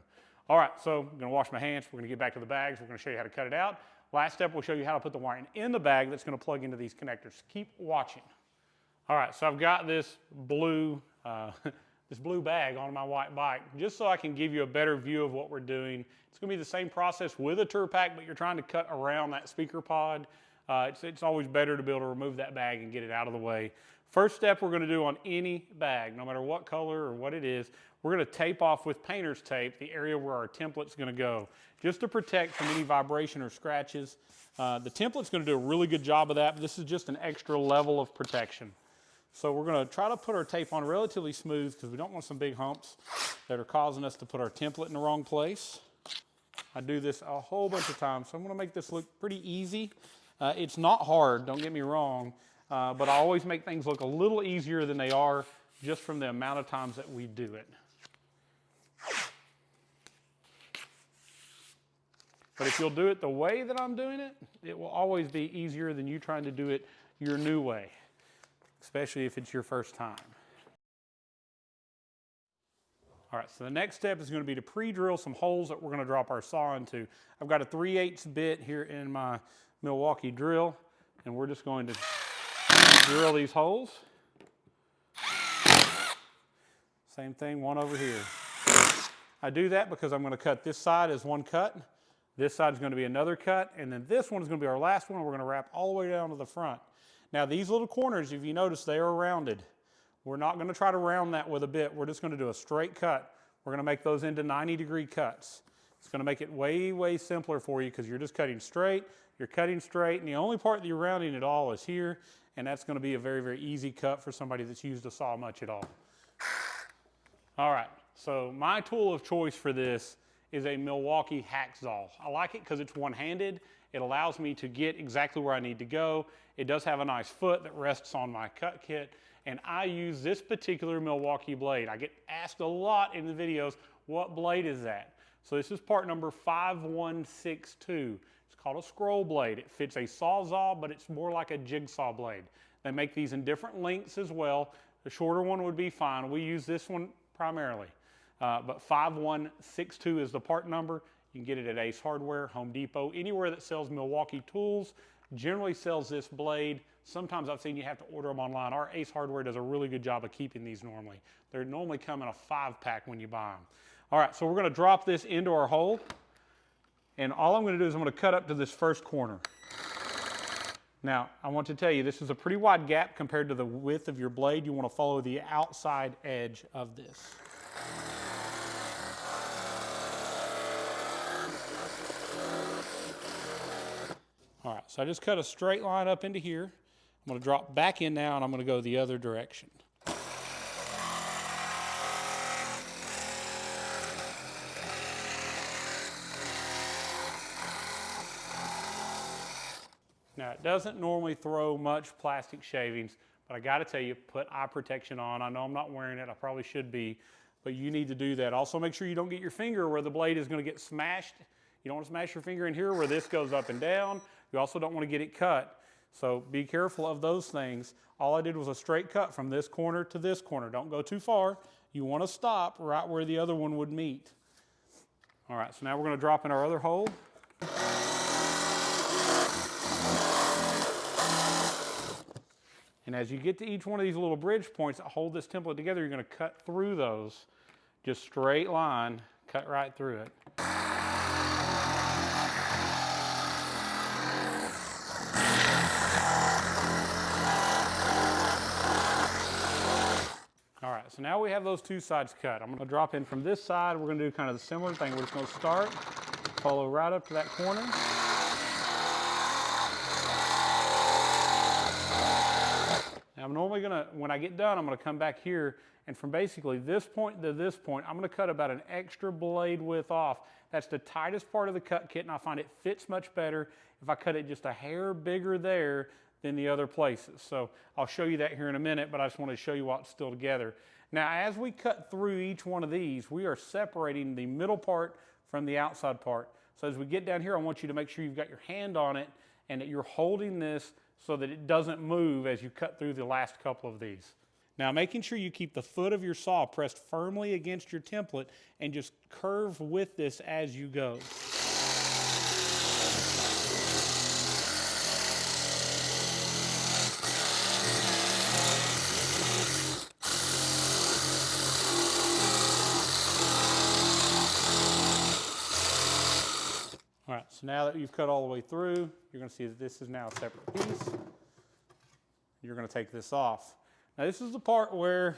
All right, so I'm going to wash my hands. We're going to get back to the bags. We're going to show you how to cut it out. Last step, we'll show you how to put the wiring in the bag that's going to plug into these connectors. Keep watching. All right, so I've got this blue blue bag on my white bike, just so I can give you a better view of what we're doing. It's going to be the same process with a tour pack, but you're trying to cut around that speaker pod. It's always better to be able to remove that bag and get it out of the way. First step we're going to do on any bag, no matter what color or what it is, we're going to tape off with painter's tape the area where our template's going to go, just to protect from any vibration or scratches. The template's going to do a really good job of that, but this is just an extra level of protection. So we're going to try to put our tape on relatively smooth because we don't want some big humps that are causing us to put our template in the wrong place. I do this a whole bunch of times, so I'm going to make this look pretty easy. It's not hard, don't get me wrong, but I always make things look a little easier than they are just from the amount of times that we do it. But if you'll do it the way that I'm doing it, it will always be easier than you trying to do it your new way, especially if it's your first time. All right, so the next step is going to be to pre-drill some holes that we're going to drop our saw into. I've got a 3/8 bit here in my Milwaukee drill, and we're just going to drill these holes. Same thing, one over here. I do that because I'm going to cut this side as one cut. This side is going to be another cut, and then this one is going to be our last one. We're going to wrap all the way down to the front. Now these little corners, if you notice, they are rounded. We're not going to try to round that with a bit. We're just going to do a straight cut. We're going to make those into 90-degree cuts. It's going to make it way, way simpler for you because you're just cutting straight. You're cutting straight, and the only part that you're rounding at all is here, and that's going to be a very, very easy cut for somebody that's used a saw much at all. All right, so my tool of choice for this is a Milwaukee hacksaw. I like it because it's one-handed. It allows me to get exactly where I need to go. It does have a nice foot that rests on my cut kit, and I use this particular Milwaukee blade. I get asked a lot in the videos, what blade is that? So this is part number 5162. It's called a scroll blade. It fits a sawzall, but it's more like a jigsaw blade. They make these in different lengths as well. The shorter one would be fine. We use this one primarily. But 5162 is the part number. You can get it at Ace Hardware, Home Depot, anywhere that sells Milwaukee tools generally sells this blade. Sometimes I've seen you have to order them online. Our Ace Hardware does a really good job of keeping these normally. They normally come in a 5-pack when you buy them. All right, so we're going to drop this into our hole. And all I'm going to do is I'm going to cut up to this first corner. Now, I want to tell you, this is a pretty wide gap compared to the width of your blade. You want to follow the outside edge of this. All right, so I just cut a straight line up into here. I'm going to drop back in now, and I'm going to go the other direction. Now, it doesn't normally throw much plastic shavings, but I got to tell you, put eye protection on. I know I'm not wearing it. I probably should be, but you need to do that. Also, make sure you don't get your finger where the blade is going to get smashed. You don't want to smash your finger in here where this goes up and down. You also don't want to get it cut. So be careful of those things. All I did was a straight cut from this corner to this corner. Don't go too far. You want to stop right where the other one would meet. All right, so now we're going to drop in our other hole. And as you get to each one of these little bridge points that hold this template together, you're going to cut through those. Just straight line, cut right through it. All right, so now we have those two sides cut. I'm going to drop in from this side. We're going to do kind of the similar thing. We're just going to start, follow right up to that corner. Now I'm normally going to, when I get done, I'm going to come back here, and from basically this point to this point, I'm going to cut about an extra blade width off. That's the tightest part of the cut kit, and I find it fits much better if I cut it just a hair bigger there than the other places. So I'll show you that here in a minute, but I just want to show you what's still together. Now, as we cut through each one of these, we are separating the middle part from the outside part. So as we get down here, I want you to make sure you've got your hand on it and that you're holding this so that it doesn't move as you cut through the last couple of these. Now, making sure you keep the foot of your saw pressed firmly against your template and just curve with this as you go. so now that you've cut all the way through, you're gonna see that this is now a separate piece. You're gonna take this off. Now this is the part where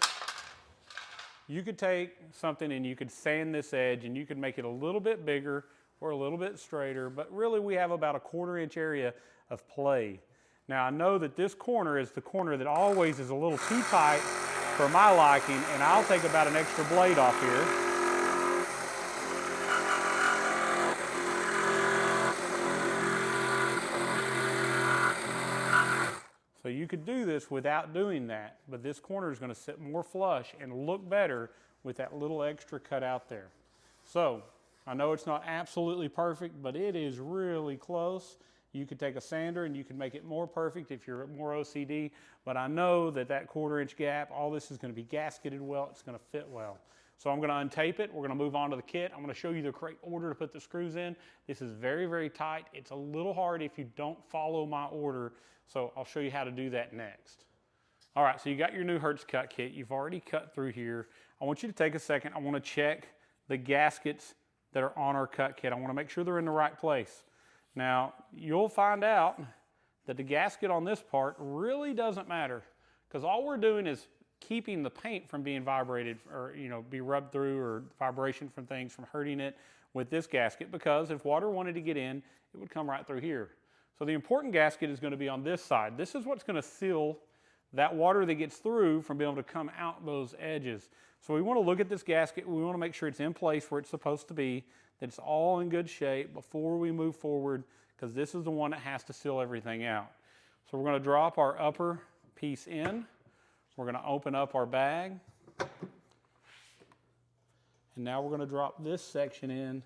you could take something and you could sand this edge and you could make it a little bit bigger or a little bit straighter, but really we have about a 1/4 inch area of play. Now I know that this corner is the corner that always is a little too tight for my liking, and I'll take about an extra blade off here. So you could do this without doing that, but this corner is going to sit more flush and look better with that little extra cut out there. So I know it's not absolutely perfect, but it is really close. You could take a sander and you can make it more perfect if you're more OCD, but I know that that 1/4 inch gap, all this is going to be gasketed well, it's going to fit well. So I'm going to untape it, we're going to move on to the kit. I'm going to show you the correct order to put the screws in. This is very, very tight. It's a little hard if you don't follow my order, so I'll show you how to do that next. All right, so you got your new Hertz cut kit. You've already cut through here. I want you to take a second. I want to check the gaskets that are on our cut kit. I want to make sure they're in the right place. Now, you'll find out that the gasket on this part really doesn't matter, because all we're doing is keeping the paint from being vibrated or be rubbed through, or vibration from things from hurting it with this gasket, because if water wanted to get in, it would come right through here. So the important gasket is going to be on this side. This is what's going to seal that water that gets through from being able to come out those edges. So we want to look at this gasket. We want to make sure it's in place where it's supposed to be, that it's all in good shape before we move forward, because this is the one that has to seal everything out. So we're going to drop our upper piece in. We're going to open up our bag. And now we're going to drop this section in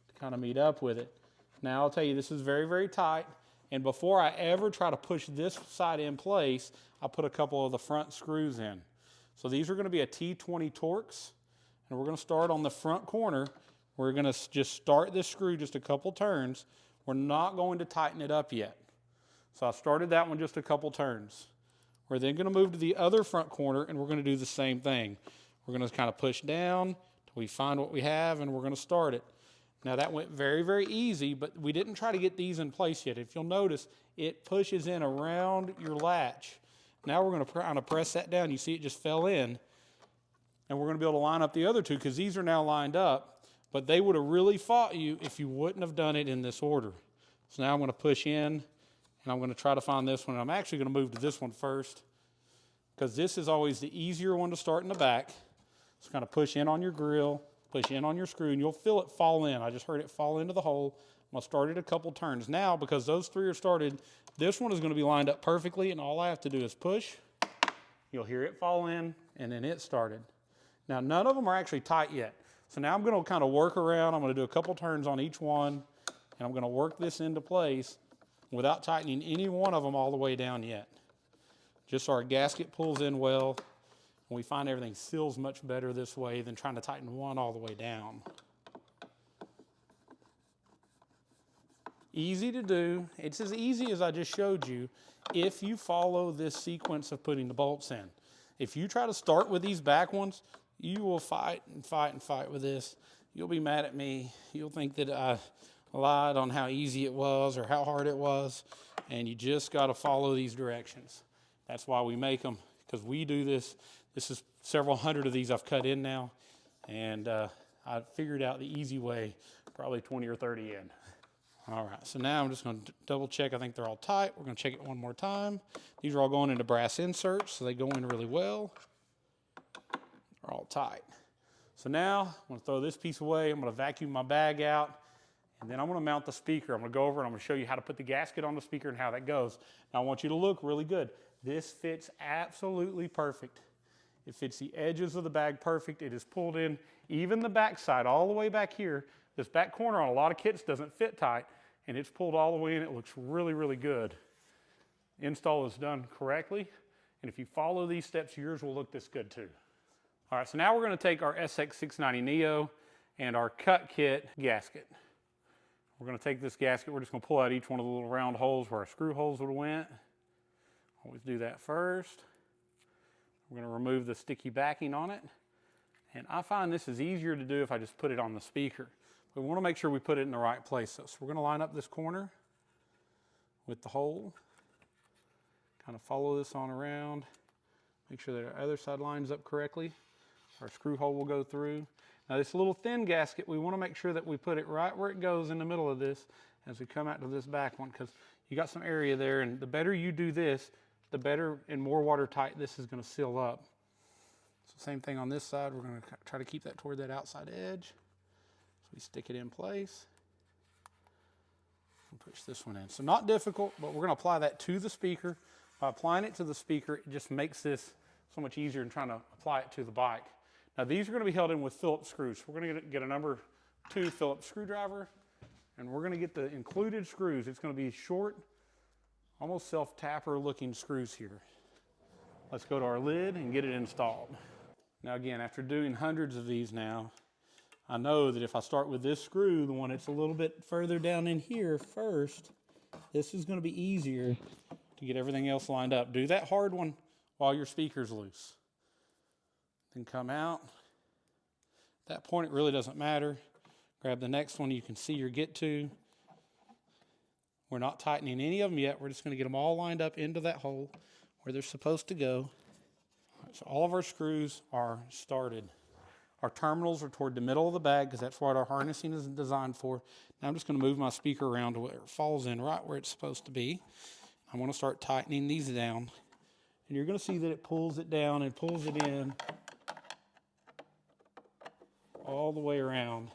to kind of meet up with it. Now I'll tell you, this is very, very tight. And before I ever try to push this side in place, I put a couple of the front screws in. So these are going to be a T20 Torx. And we're going to start on the front corner. We're going to just start this screw just a couple turns. We're not going to tighten it up yet. So I started that one just a couple turns. We're then going to move to the other front corner and we're going to do the same thing. We're going to kind of push down till we find what we have, and we're going to start it. Now that went very, very easy, but we didn't try to get these in place yet. If you'll notice, it pushes in around your latch. Now we're going to kind of press that down. You see it just fell in. And we're going to be able to line up the other two, because these are now lined up, but they would have really fought you if you wouldn't have done it in this order. So now I'm going to push in, and I'm going to try to find this one. I'm actually going to move to this one first, because this is always the easier one to start in the back. So kind of push in on your grill, push in on your screw, and you'll feel it fall in. I just heard it fall into the hole. I'm going to start it a couple turns. Now, because those three are started, this one is going to be lined up perfectly, and all I have to do is push. You'll hear it fall in, and then it started. Now, none of them are actually tight yet. So now I'm going to kind of work around. I'm going to do a couple turns on each one, and I'm going to work this into place without tightening any one of them all the way down yet. Just so our gasket pulls in well, and we find everything seals much better this way than trying to tighten one all the way down. Easy to do. It's as easy as I just showed you if you follow this sequence of putting the bolts in. If you try to start with these back ones, you will fight and fight and fight with this. You'll be mad at me. You'll think that I lied on how easy it was or how hard it was, and you just got to follow these directions. That's why we make them, because we do this. This is several hundred of these I've cut in now, and I figured out the easy way, probably 20 or 30 in. All right, so now I'm just going to double check. I think they're all tight. We're going to check it one more time. These are all going into brass inserts, so they go in really well. They're all tight. So now I'm going to throw this piece away. I'm going to vacuum my bag out, and then I'm going to mount the speaker. I'm going to go over and I'm going to show you how to put the gasket on the speaker and how that goes. Now I want you to look really good. This fits absolutely perfect. It fits the edges of the bag perfect. It is pulled in, even the back side, all the way back here. This back corner on a lot of kits doesn't fit tight, and it's pulled all the way in. It looks really, really good. Install is done correctly, and if you follow these steps, yours will look this good too. All right, so now we're going to take our SX690 Neo and our cut kit gasket. We're going to take this gasket. We're just going to pull out each one of the little round holes where our screw holes would have went. Always do that first. We're going to remove the sticky backing on it. And I find this is easier to do if I just put it on the speaker. we want to make sure we put it in the right place. So we're going to line up this corner with the hole. Kind of follow this on around. Make sure that our other side lines up correctly. Our screw hole will go through. Now this little thin gasket, we want to make sure that we put it right where it goes in the middle of this as we come out to this back one, because you got some area there, and the better you do this, the better and more watertight this is going to seal up. So same thing on this side. We're going to try to keep that toward that outside edge. So we stick it in place and push this one in. So not difficult, but we're going to apply that to the speaker. By applying it to the speaker, it just makes this so much easier than trying to apply it to the bike. Now these are going to be held in with Phillips screws. We're going to get a number 2 Phillips screwdriver, and we're going to get the included screws. It's going to be short, almost self-tapper looking screws here. Let's go to our lid and get it installed. Now again, after doing hundreds of these now, I know that if I start with this screw, the one that's a little bit further down in here first, this is going to be easier to get everything else lined up. Do that hard one while your speaker's loose. Then come out. At that point, it really doesn't matter. Grab the next one you can see or get to. We're not tightening any of them yet. We're just going to get them all lined up into that hole where they're supposed to go. All right, so all of our screws are started. Our terminals are toward the middle of the bag because that's what our harnessing is designed for. Now I'm just going to move my speaker around to where it falls in right where it's supposed to be. I'm going to start tightening these down. And you're going to see that it pulls it down and pulls it in all the way around.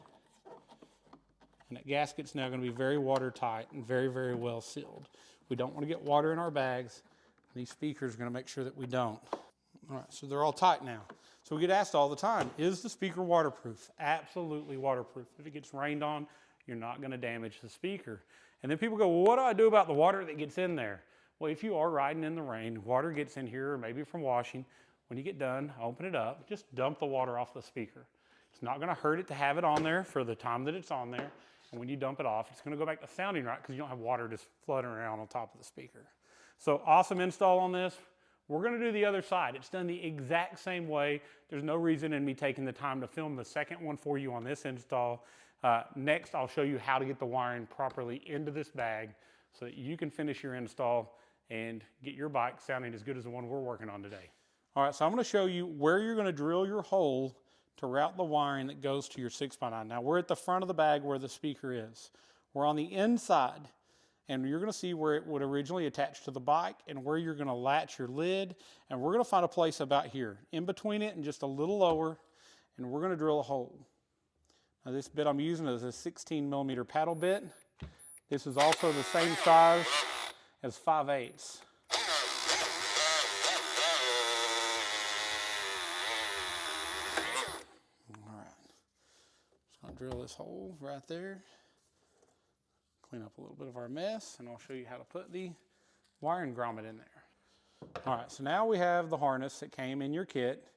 And that gasket's now going to be very watertight and very, very well sealed. We don't want to get water in our bags. These speakers are going to make sure that we don't. All right, so they're all tight now. So we get asked all the time, is the speaker waterproof? Absolutely waterproof. If it gets rained on, you're not going to damage the speaker. And then people go, well, what do I do about the water that gets in there? Well, if you are riding in the rain, water gets in here, maybe from washing. When you get done, open it up, just dump the water off the speaker. It's not going to hurt it to have it on there for the time that it's on there. And when you dump it off, it's going to go back to sounding right because you don't have water just flooding around on top of the speaker. So awesome install on this. We're going to do the other side. It's done the exact same way. There's no reason in me taking the time to film the second one for you on this install. Next, I'll show you how to get the wiring properly into this bag so that you can finish your install and get your bike sounding as good as the one we're working on today. All right, so I'm going to show you where you're going to drill your hole to route the wiring that goes to your 6x9. Now we're at the front of the bag where the speaker is. We're on the inside, and you're going to see where it would originally attach to the bike and where you're going to latch your lid, and we're going to find a place about here, in between it and just a little lower, and we're going to drill a hole. Now this bit I'm using is a 16mm paddle bit. This is also the same size as 5/8. Drill this hole right there, clean up a little bit of our mess, and I'll show you how to put the wiring grommet in there. All right, so now we have the harness that came in your kit.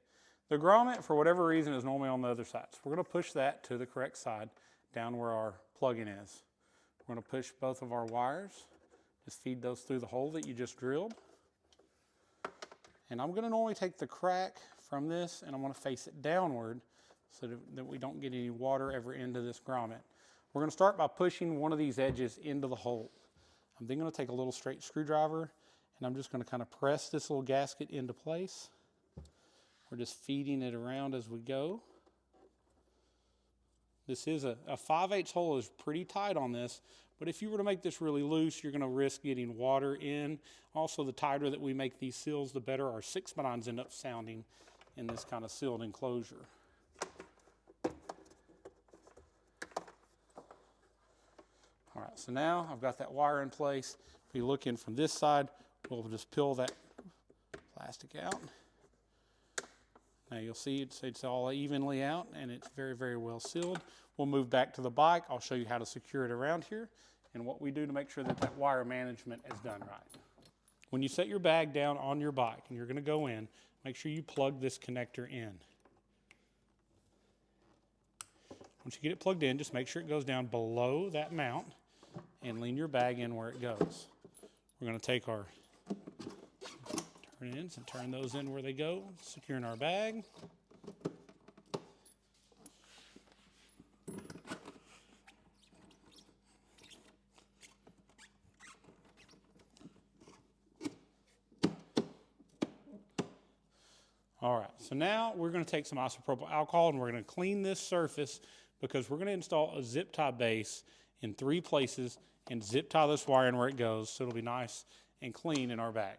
The grommet, for whatever reason, is normally on the other side. So we're going to push that to the correct side, down where our plug-in is. We're going to push both of our wires, just feed those through the hole that you just drilled. And I'm going to normally take the crack from this and I'm going to face it downward so that we don't get any water ever into this grommet. We're going to start by pushing one of these edges into the hole. I'm then going to take a little straight screwdriver and I'm just going to kind of press this little gasket into place. We're just feeding it around as we go. This is a 5/8 hole is pretty tight on this, but if you were to make this really loose, you're going to risk getting water in. Also, the tighter that we make these seals, the better our 6x9s end up sounding in this kind of sealed enclosure. All right, so now I've got that wire in place. If we look in from this side, we'll just peel that plastic out. Now you'll see it's all evenly out and it's very, very well sealed. We'll move back to the bike. I'll show you how to secure it around here and what we do to make sure that that wire management is done right. When you set your bag down on your bike and you're going to go in, make sure you plug this connector in. Once you get it plugged in, just make sure it goes down below that mount and lean your bag in where it goes. We're going to take our turn-ins and turn those in where they go, securing our bag. All right, so now we're going to take some isopropyl alcohol and we're going to clean this surface because we're going to install a zip tie base in 3 places and zip tie this wire in where it goes so it'll be nice and clean in our bag.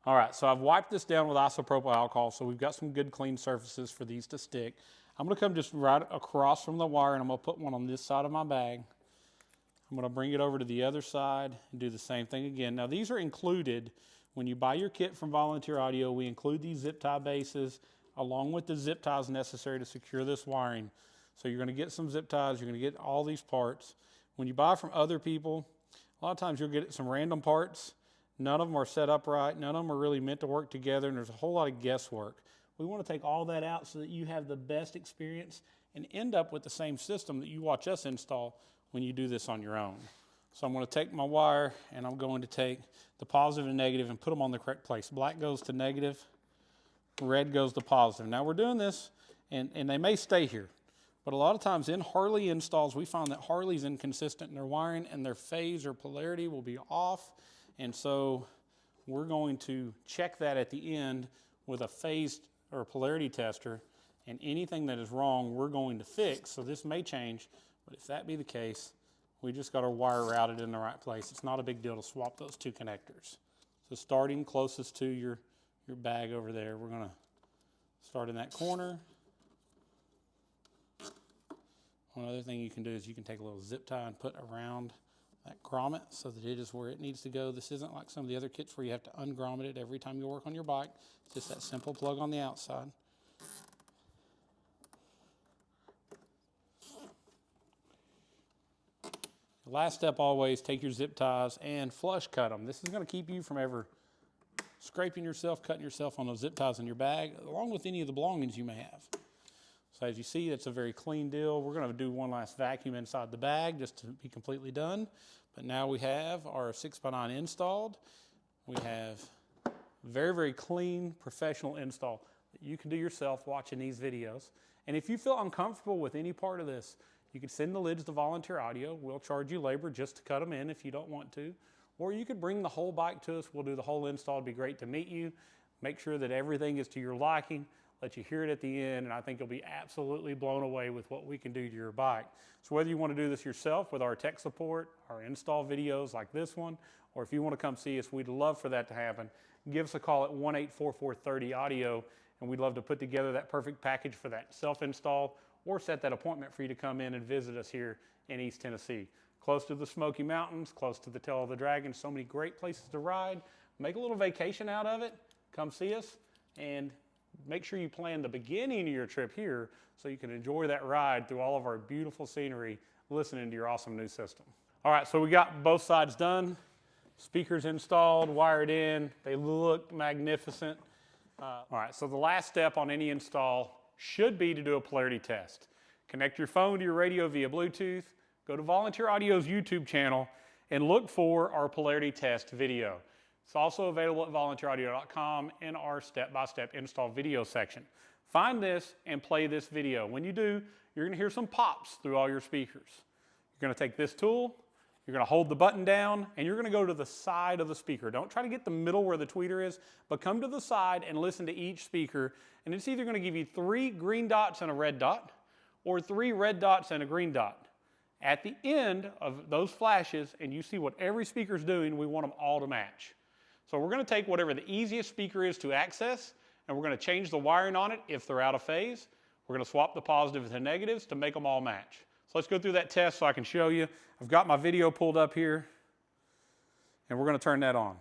All right, so I've wiped this down with isopropyl alcohol, so we've got some good clean surfaces for these to stick. I'm going to come just right across from the wire and I'm going to put one on this side of my bag. I'm going to bring it over to the other side and do the same thing again. Now these are included when you buy your kit from Volunteer Audio. We include these zip tie bases along with the zip ties necessary to secure this wiring. So you're going to get some zip ties, you're going to get all these parts. When you buy from other people, a lot of times you'll get some random parts. None of them are set up right, none of them are really meant to work together, and there's a whole lot of guesswork. We want to take all that out so that you have the best experience and end up with the same system that you watch us install when you do this on your own. So I'm going to take my wire and I'm going to take the positive and negative and put them on the correct place. Black goes to negative, red goes to positive. Now we're doing this and they may stay here, but a lot of times in Harley installs we find that Harley's inconsistent in their wiring and their phase or polarity will be off, and so we're going to check that at the end with a phase or polarity tester, and anything that is wrong we're going to fix. So this may change, but if that be the case, we just got our wire routed in the right place. It's not a big deal to swap those 2 connectors. So starting closest to your bag over there, we're going to start in that corner. One other thing you can do is you can take a little zip tie and put around that grommet so that it is where it needs to go. This isn't like some of the other kits where you have to ungrommet it every time you work on your bike. It's just that simple plug on the outside. The last step always, take your zip ties and flush cut them. This is going to keep you from ever scraping yourself, cutting yourself on those zip ties in your bag, along with any of the belongings you may have. So as you see, it's a very clean deal. We're going to do one last vacuum inside the bag just to be completely done. But now we have our 6x9 installed. We have very, very clean, professional install that you can do yourself watching these videos. And if you feel uncomfortable with any part of this, you can send the lids to Volunteer Audio. We'll charge you labor just to cut them in if you don't want to. Or you could bring the whole bike to us. We'll do the whole install. It'd be great to meet you. Make sure that everything is to your liking. Let you hear it at the end, and I think you'll be absolutely blown away with what we can do to your bike. So whether you want to do this yourself with our tech support, our install videos like this one, or if you want to come see us, we'd love for that to happen. Give us a call at 1-844-30-AUDIO, and we'd love to put together that perfect package for that self-install or set that appointment for you to come in and visit us here in East Tennessee. Close to the Smoky Mountains, close to the Tail of the Dragon, so many great places to ride. Make a little vacation out of it. Come see us, and make sure you plan the beginning of your trip here so you can enjoy that ride through all of our beautiful scenery listening to your awesome new system. All right, so we got both sides done. Speakers installed, wired in. They look magnificent. All right, so the last step on any install should be to do a polarity test. Connect your phone to your radio via Bluetooth, go to Volunteer Audio's YouTube channel, and look for our polarity test video. It's also available at volunteeraudio.com in our step-by-step install video section. Find this and play this video. When you do, you're going to hear some pops through all your speakers. You're going to take this tool, you're going to hold the button down, and you're going to go to the side of the speaker. Don't try to get the middle where the tweeter is, but come to the side and listen to each speaker, and it's either going to give you 3 green dots and a red dot, or 3 red dots and a green dot. At the end of those flashes, and you see what every speaker is doing, we want them all to match. So we're going to take whatever the easiest speaker is to access, and we're going to change the wiring on it if they're out of phase. We're going to swap the positives and negatives to make them all match. So let's go through that test so I can show you. I've got my video pulled up here, and we're going to turn that on.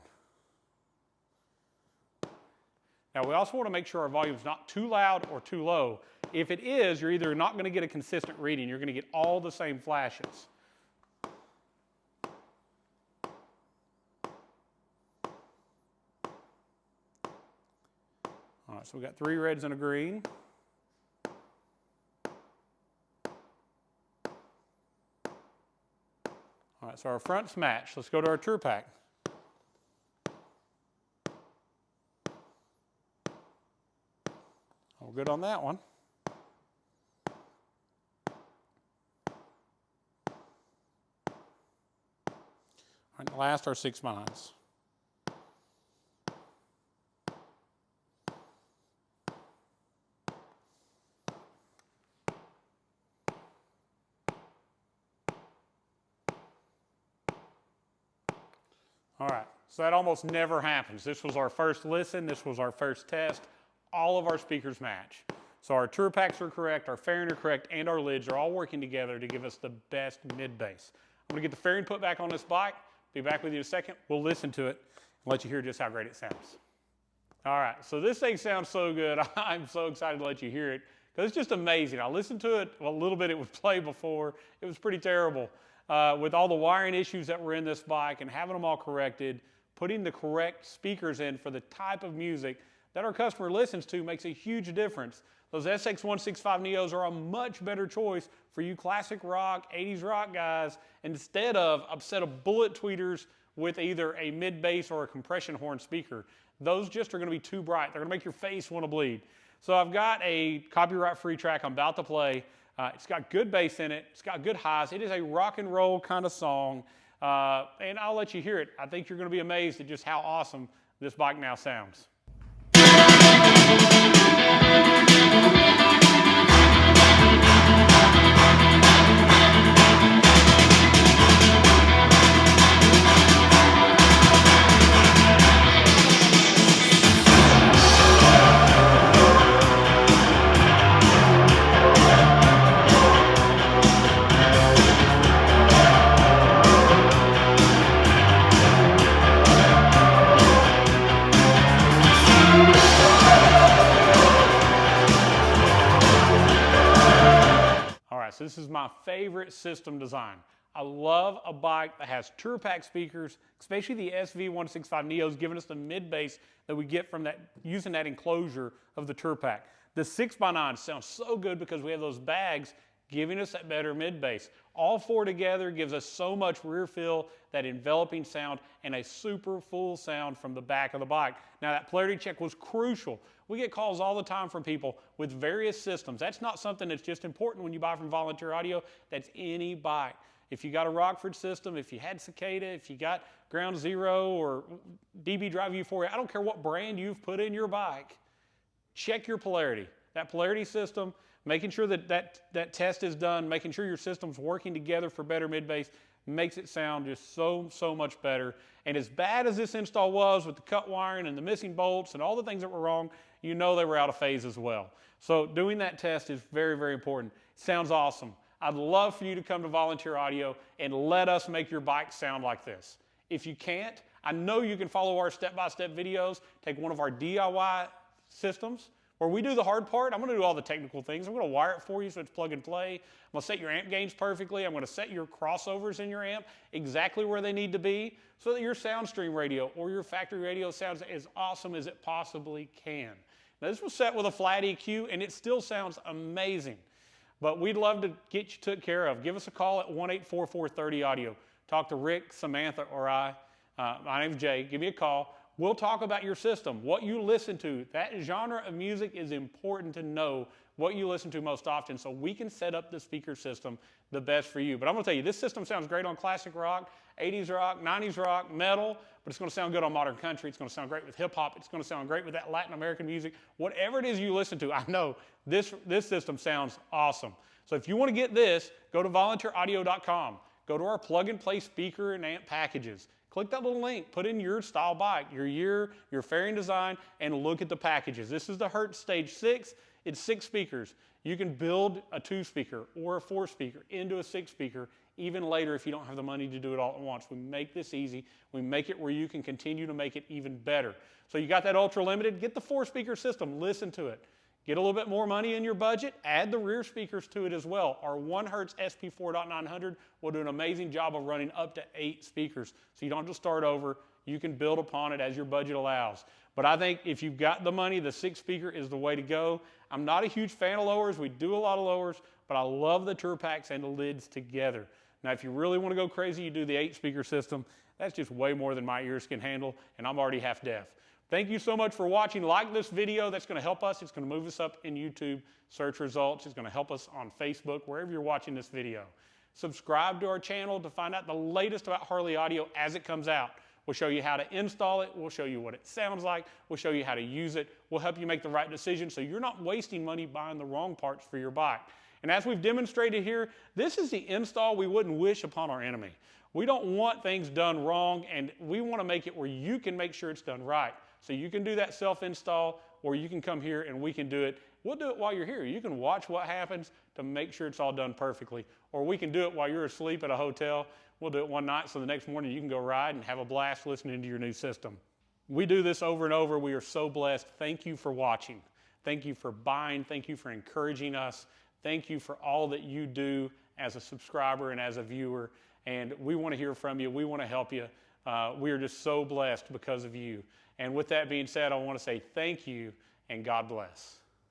Now we also want to make sure our volume is not too loud or too low. If it is, you're either not going to get a consistent reading, you're going to get all the same flashes. All right, so we got 3 reds and a green. All right, so our fronts match. Let's go to our Tour Pack. We're good on that one. All right, last, our 6x9s. All right, so that almost never happens. This was our first listen, this was our first test. All of our speakers match. So our tour packs are correct, our fairing are correct, and our lids are all working together to give us the best mid-bass. I'm gonna get the fairing put back on this bike, be back with you in a second. We'll listen to it and let you hear just how great it sounds. All right, so this thing sounds so good. I'm so excited to let you hear it because it's just amazing. I listened to it a little bit, it would play before. It was pretty terrible. With all the wiring issues that were in this bike and having them all corrected, putting the correct speakers in for the type of music that our customer listens to makes a huge difference. Those SX165 Neos are a much better choice for you classic rock, 80s rock guys, instead of a set of bullet tweeters with either a mid-bass or a compression horn speaker. Those just are going to be too bright. They're going to make your face want to bleed. So I've got a copyright-free track I'm about to play. It's got good bass in it. It's got good highs. It is a rock and roll kind of song, and I'll let you hear it. I think you're going to be amazed at just how awesome this bike now sounds. So this is my favorite system design. I love a bike that has tour pack speakers, especially the SV165 Neos, giving us the mid-bass that we get from that, using that enclosure of the tour pack. The 6x9 sounds so good because we have those bags giving us that better mid-bass. All four together gives us so much rear fill, that enveloping sound, and a super full sound from the back of the bike. Now that polarity check was crucial. We get calls all the time from people with various systems. That's not something that's just important when you buy from Volunteer Audio. That's any bike. If you got a Rockford system, if you had Cicada, if you got Ground Zero or DB Drive U4, I don't care what brand you've put in your bike, check your polarity. That polarity system, making sure that test is done, making sure your system's working together for better mid-bass, makes it sound just so much better. And as bad as this install was with the cut wiring and the missing bolts and all the things that were wrong, you know they were out of phase as well. So doing that test is very important. It sounds awesome. I'd love for you to come to Volunteer Audio and let us make your bike sound like this. If you can't, I know you can follow our step-by-step videos, take one of our DIY systems, where we do the hard part. I'm going to do all the technical things. I'm going to wire it for you so it's plug and play. I'm going to set your amp gains perfectly. I'm going to set your crossovers in your amp exactly where they need to be so that your SoundStream radio or your factory radio sounds as awesome as it possibly can. Now this was set with a flat EQ and it still sounds amazing. But we'd love to get you took care of. Give us a call at 1-844-30-AUDIO. Talk to Rick, Samantha, or I. My name's Jay. Give me a call. We'll talk about your system, what you listen to. That genre of music is important to know what you listen to most often so we can set up the speaker system the best for you. But I'm going to tell you, this system sounds great on classic rock, 80s rock, 90s rock, metal, but it's going to sound good on modern country. It's going to sound great with hip-hop. It's going to sound great with that Latin American music. Whatever it is you listen to, I know this system sounds awesome. So if you want to get this, go to volunteeraudio.com. Go to our plug-and-play speaker and amp packages. Click that little link, put in your style bike, your year, your fairing design, and look at the packages. This is the Hertz Stage 6. It's 6 speakers. You can build a 2-speaker or a 4-speaker into a 6-speaker even later if you don't have the money to do it all at once. We make this easy. We make it where you can continue to make it even better. So you got that Ultra Limited, get the 4-speaker system, listen to it. Get a little bit more money in your budget, add the rear speakers to it as well. Our 1 Hertz SP4.900 will do an amazing job of running up to 8 speakers. So you don't have to start over. You can build upon it as your budget allows. But I think if you've got the money, the 6-speaker is the way to go. I'm not a huge fan of lowers. We do a lot of lowers, but I love the tour packs and the lids together. Now, if you really want to go crazy, you do the 8-speaker system. That's just way more than my ears can handle, and I'm already half deaf. Thank you so much for watching. Like this video. That's going to help us. It's going to move us up in YouTube search results. It's going to help us on Facebook, wherever you're watching this video. Subscribe to our channel to find out the latest about Harley Audio as it comes out. We'll show you how to install it. We'll show you what it sounds like. We'll show you how to use it. We'll help you make the right decision so you're not wasting money buying the wrong parts for your bike. And as we've demonstrated here, this is the install we wouldn't wish upon our enemy. We don't want things done wrong, and we want to make it where you can make sure it's done right. So you can do that self-install, or you can come here and we can do it. We'll do it while you're here. You can watch what happens to make sure it's all done perfectly. Or we can do it while you're asleep at a hotel. We'll do it one night so the next morning you can go ride and have a blast listening to your new system. We do this over and over. We are so blessed. Thank you for watching. Thank you for buying. Thank you for encouraging us. Thank you for all that you do as a subscriber and as a viewer. And we want to hear from you. We want to help you. We are just so blessed because of you. And with that being said, I want to say thank you and God bless.